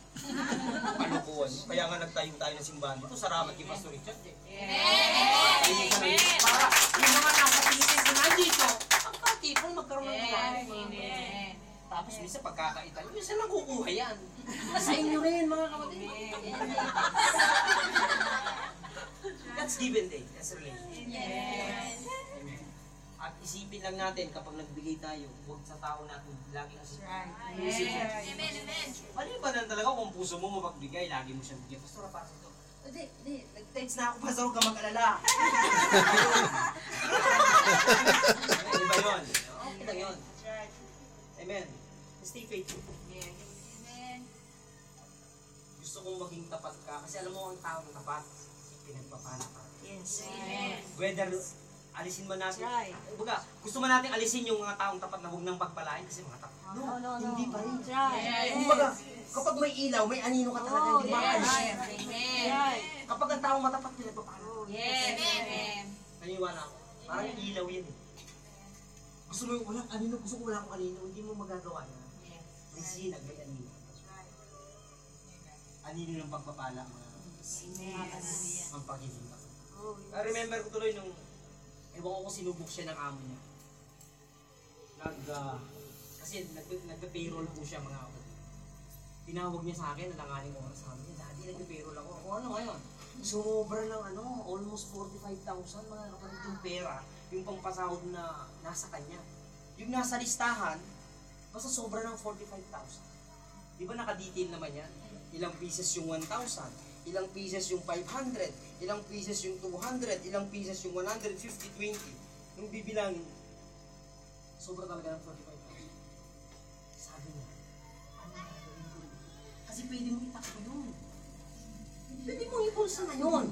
Ano po? Kaya nga nagtayo tayo ng simbahan dito. Salamat kay Pastor Richard. Amen. Para yung mga nasa Pilipinas na nandito, magpatipon, magkaroon ng gawain. Amen. Tapos minsan pagkakaitan, minsan lang kukuha yan. Sa inyo rin, mga kapatid. That's give and take. That's relationship. Yes. Amen. At isipin lang natin kapag nagbigay tayo, huwag sa tao natin lagi ang Yes. Amen, amen. Maliban talaga kung puso mo mapagbigay, lagi mo siyang bigyan. Pastor, para sa ito. Hindi. Nag-text na ako, Pastor, huwag ka mag-alala. Iba yun. Okay lang yun. Amen. Stay faithful. Yes. Gusto kong maging tapat ka kasi alam mo ang taong tapat, pinagpapala ka. Yes. Yes. Whether alisin man natin, Right. baga, gusto man natin alisin yung mga taong tapat na huwag nang pagpalain kasi mga tapat. No. Hindi pa rin. Right. Yes. Kumbaga, kapag may ilaw, may anino ka talaga, hindi Yes. maalis. Amen. Right. Kapag ang taong matapat, pinagpapala. Yes. Amen. Naniwala ako. Parang yung ilaw yan eh. Gusto mo yung walang anino, gusto ko wala akong anino, hindi mo magagawa yan. Yes. May sinag, may anino. Anino ng pagpapala, mga ang pagiging ka. I remember ko tuloy nung, ewan ko kung sinubok siya ng amo niya. Kasi nagpe-payroll po siya mga kapatid. Tinawag niya sa akin, nalangaling oras sa amin. Daddy, nagpe-payroll ako. O ano ngayon? Sobra lang almost 45,000 mga kapatid yung pera, yung pampasahod na nasa kanya. Yung nasa listahan, basta sobra ng 45,000. Di ba naka-detail naman yan? Ilang pieces yung 1,000, ilang pieces yung 500, ilang pieces yung 200, ilang pieces yung 150, 20. Nung bibilangin, sobra talaga ng 45,000. Sabi niya, ano gagawin ko? Kasi pwede mo itakbo yun. Pwede mong ipulsa ngayon.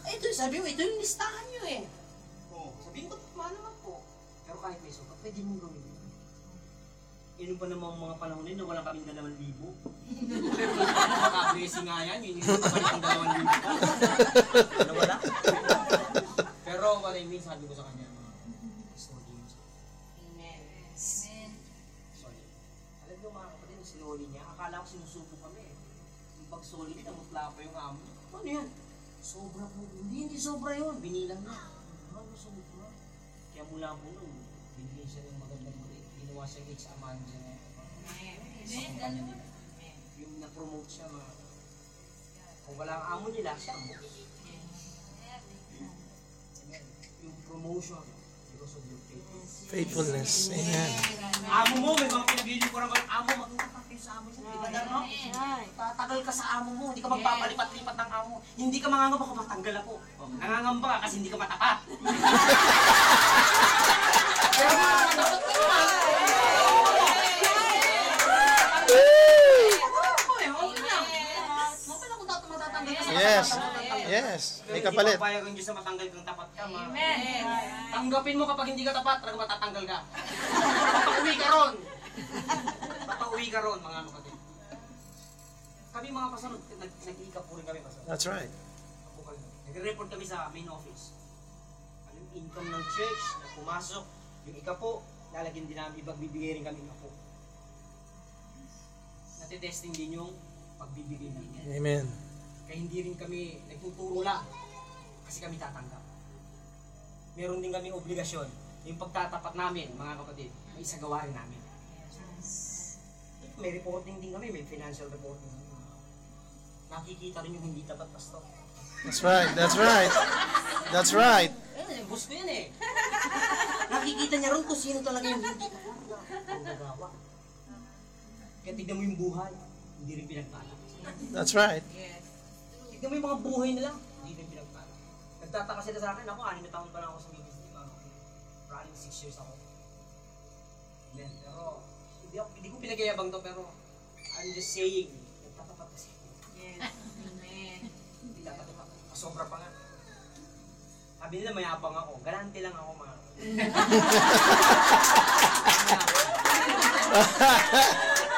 Ito, sabi mo, ito yung listahan nyo eh. Sabihin ko, tama naman po. Pero kahit may sobra, pwede mong gawin. Yun pa namang mga panahon na walang kaming 2,000. Maka-blessing nga yan, yun yung kapalik ang 2,000. Wala. Pero what I mean, sabi ko sa kanya, sorry yun sa akin. Amen. Sorry. Alam mo mga kapatid, sinuli niya, akala ko sinusuko kami. Yung pag-sorry niya, mutla pa yung amo. Ano yan? Sobra po. Hindi sobra yun. Binilang na. Ano sobra? Kaya mula po nun, binigyan siya ng magandang grade. Ginawa siya HA manager. Yung na-promote siya mga. Kung wala ang amo nila, siya ang boss. Amen. Yung promotion because of your faith. Faithfulness. Amen. Amo mo, may mga pinag-iili ko naman. Amo, magkakapat kayo sa amo mo. Di ba no? Right. Tatagal ka sa amo mo. Hindi ka magpapalipat-lipat ng amo. Hindi ka mangangamba kung matanggal ako. Nangangamba ka kasi hindi ka matapat. Pero matapat ka naman. Yes. Yes. May kapalit. Hindi papayag ang Diyos na matanggal kang tapat ka. Tanggapin mo kapag hindi ka tapat, talaga matatanggal ka. Papauwi ka ron. Papauwi ka ron, mga kapatid. Kami mga kasunod, nag-iikap po rin kami kasunod. That's right. Nag-report kami sa main office. Ano yung income ng church na pumasok, yung ikapo, lalagyan din namin, ipagbibigay rin kami ng ikapo. Natitesting din yung pagbibigay namin. Amen. Kaya hindi rin kami nagtuturo lang kasi kami tatanggap. Meron din kami obligasyon. Yung pagtatapat namin, mga kapatid, may isagawa rin namin. May reporting din kami, may financial reporting. Nakikita rin yung hindi tapat, pastor. That's right. That's right. That's right. Boss ko yan eh. Nakikita niya rin kung sino talaga yung hindi tapat na nagawa. Kaya tignan mo yung buhay, hindi rin pinagpala. That's right. Tignan mo yung mga buhay nila, hindi rin pinagpala. Nagtataka sila sa akin, ako 6 na taon pa lang ako sa ministry, running 6 years ako. Amen. Pero, hindi ko pinag-iabang to, pero I'm just saying, nagtatapat kasi. Yes. Amen. Hindi dapat ito. Masobra pa nga. Sabi nila mayabang ako, garante lang ako mga.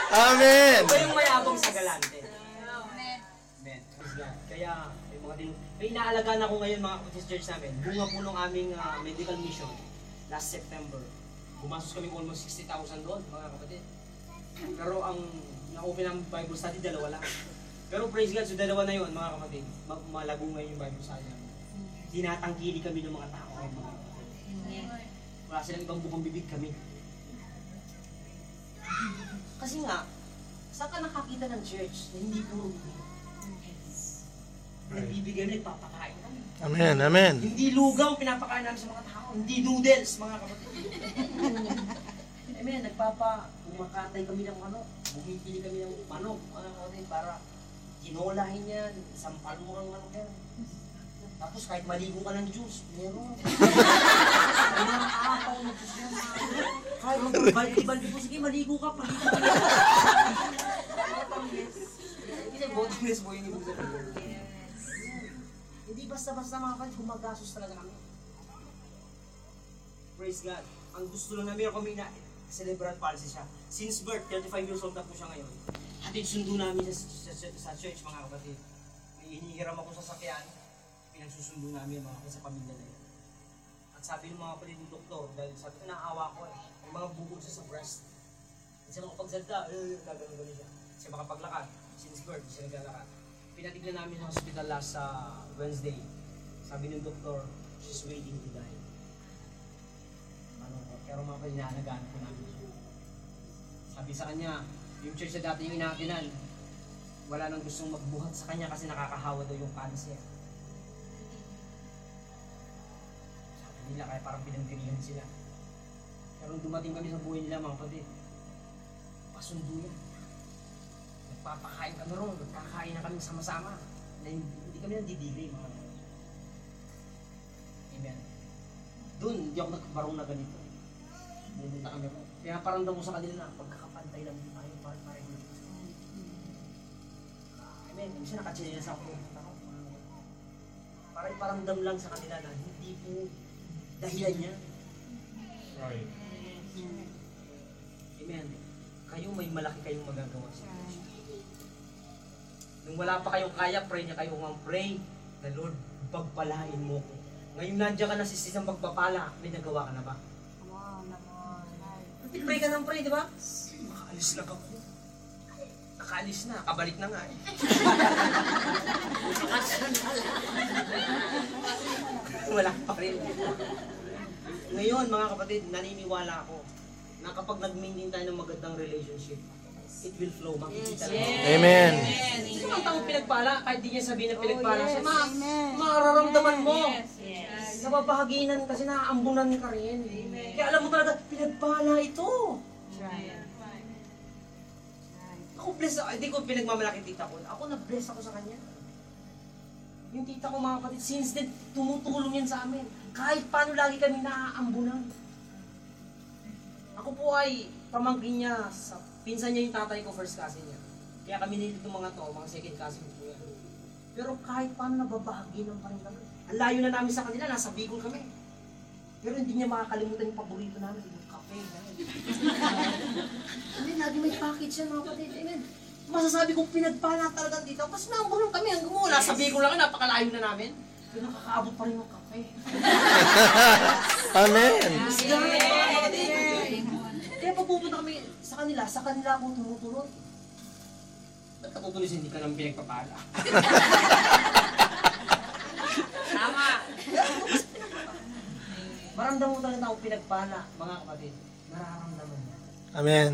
Amen. Iba yung mayabang sa galante. Amen. Amen. Praise God. Kaya, may mga din, may inaalagaan ako ngayon mga kapatid sa church namin. Bunga po nung aming medical mission last September. Bumasos kami almost 60,000 doon, mga kapatid. Pero ang na-open ang Bible study, 2 lang. Pero praise God, so 2 na yun, mga kapatid. Malago ngayon yung Bible study namin. Tinatangkili kami ng mga tao, mga kapatid. Wala silang ibang bukong bibig kami. Kasi nga, saan ka nakakita ng church na hindi puro bibig? Nagbibigay mo, nagpapakain kami. Amen. Amen. Hindi lugaw pinapakain namin sa mga tao, hindi noodles, mga kapatid. Amen, kumakatay kami ng manok, bumipili kami ng manok, mga kapatid, para kinolahin yan, sampal mo ang manok yan. Tapos kahit maligo ka ng juice, meron. May mga apaw na juice yan. Kahit magbaldi-baldi po, sige, maligo ka pa. Hindi, bottomless po yung ibig sabihin. Hindi basta-basta mga kapatid, gumagastos talaga kami. Praise God. Ang gusto lang namin, kami na cerebral palsy siya. Since birth, 35 years old na po siya ngayon. Hatid sundo namin sa church, mga kapatid. May hinihiram ako sa sakyan, pinagsusundo namin mga kapatid sa pamilya na yun. At sabi ng mga kapatid ng doktor, dahil sabi ko, naawa ko eh, may mga bukod siya sa breast. At siya makapagsalita, gagano-gano siya. Siya makapaglakad, since birth, siya naglalakad. Pinatignan namin sa hospital last Wednesday. Sabi ng doktor, she's waiting to die. Pero mga palinanagaan po namin siya. Sabi sa kanya, yung church na dati yung inaatinan, wala nang gustong magbuhat sa kanya kasi nakakahawa daw yung cancer. Sabi nila, kaya parang pinagdirihan sila. Pero nung dumating kami sa buhay nila, mga kapatid, pasundo yan. Nagpapakain kami ron, nagkakain na kami sama-sama. Na hindi kami nandidigay, mga kapatid. Amen. Doon, hindi ako nagbarong na ganito. Pumunta kami ron. Pinaparamdam ko sa kanila na pagkakapantay lang din tayo, parang. Amen. Minsan nakachililas ako. para iparamdam lang sa kanila na hindi po dahilan niya. Right. Amen. Kayo may malaki kayong magagawa sa Diyos. Nung wala pa kayong kaya, pray niya kayo ng pray. The Lord, pagpalain mo ko. Ngayon nandiyan ka na sa isang pagpapala, may nagawa ka na ba? Pray ka ng pray, di ba? Makaalis lang ako. Nakaalis na, kabalik na nga eh. Wala pa rin. Ngayon, mga kapatid, naniniwala ako na kapag nag-maintain tayo ng magandang relationship, it will flow. Makikita lang. Amen. Sino ang taong pinagpala? Kahit di niya sabihin na pinagpala siya, Amen. mararamdaman mo. Yes. Nababahaginan kasi naaambunan ka rin. Kaya alam mo talaga, pinagpala ito. Right. Ako bless, hindi ko pinagmamalaki tita ko. Ako na-bless ako sa kanya. Yung tita ko mga kapatid, since then, tumutulong yan sa amin. Kahit paano lagi kami naaambunan. Ako po ay pamangkin niya, pinsan niya yung tatay ko, first cousin niya. Kaya kami nito mga to, mga second cousin ko yan. Pero kahit paano nababahaginan pa rin kami. Ang layo na namin sa kanila, nasa Bicol kami. Pero hindi niya makakalimutan yung paborito namin, yung kape. Hindi, lagi may package yan mga kapatid. Amen. Masasabi kong pinagpala talaga dito. Mas naambulong kami hanggang mo. Nasa Bicol lang, napakalayo na namin. Pero nakakaabot pa rin ng kape. Amen. Kaya pag pupunta kami sa kanila ako tumutuloy. Ba't ka tutuloy hindi ka naman pinagpapala? Tama! Maramdaman mo talaga ako pinagpala, mga kapatid. Nararamdaman mo. Amen.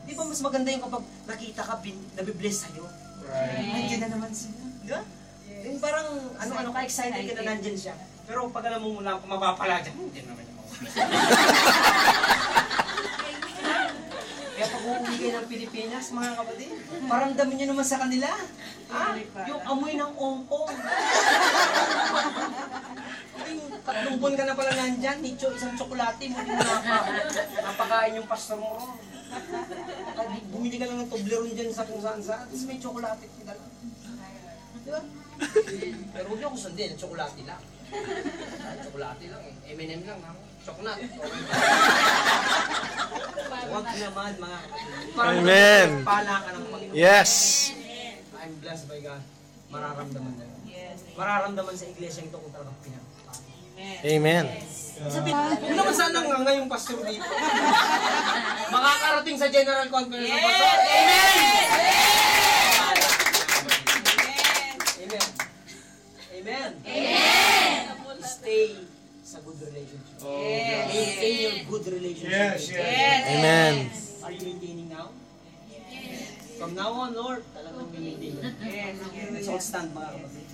Di ba mas maganda yung kapag nakita ka, nabibless sa'yo? Right. Nandiyan na naman siya. Di ba? Yung parang ano ka, excited ka na nandyan siya. Pero pag alam mo mula kung mapapala dyan, hindi naman ako. Kaya pag uuwi kayo ng Pilipinas, mga kapatid, paramdamin nyo naman sa kanila. Yung amoy ng ongkong. Yung 3 buwan ka na pala nandyan, nicho, isang tsokolate, hindi mo napakain yung pastor mo. Bumili ka lang ng Toblerone dyan sa kung saan saan, tapos may tsokolate yung dala. Di ba? Pero huwag niyo ako sundin, tsokolate lang. Tsokolate lang eh. M&M lang, ha? Chocolate. Huwag naman, mga kapatid. Amen. Pala ka ng Panginoon. Yes. I'm blessed by God. Mararamdaman na. Mararamdaman sa iglesia ito kung talagang pinagpapala. Amen. Sabi, huwag naman sana nga ngayong pastor dito. Makakarating sa general conference ng pastor. Amen! Amen. Amen. Amen. Stay sa good relationship. Maintain your good relationship. Yes, yes. Amen. Are you maintaining now? From now on, Lord, talagang maintain. Let's all stand, mga kapatid.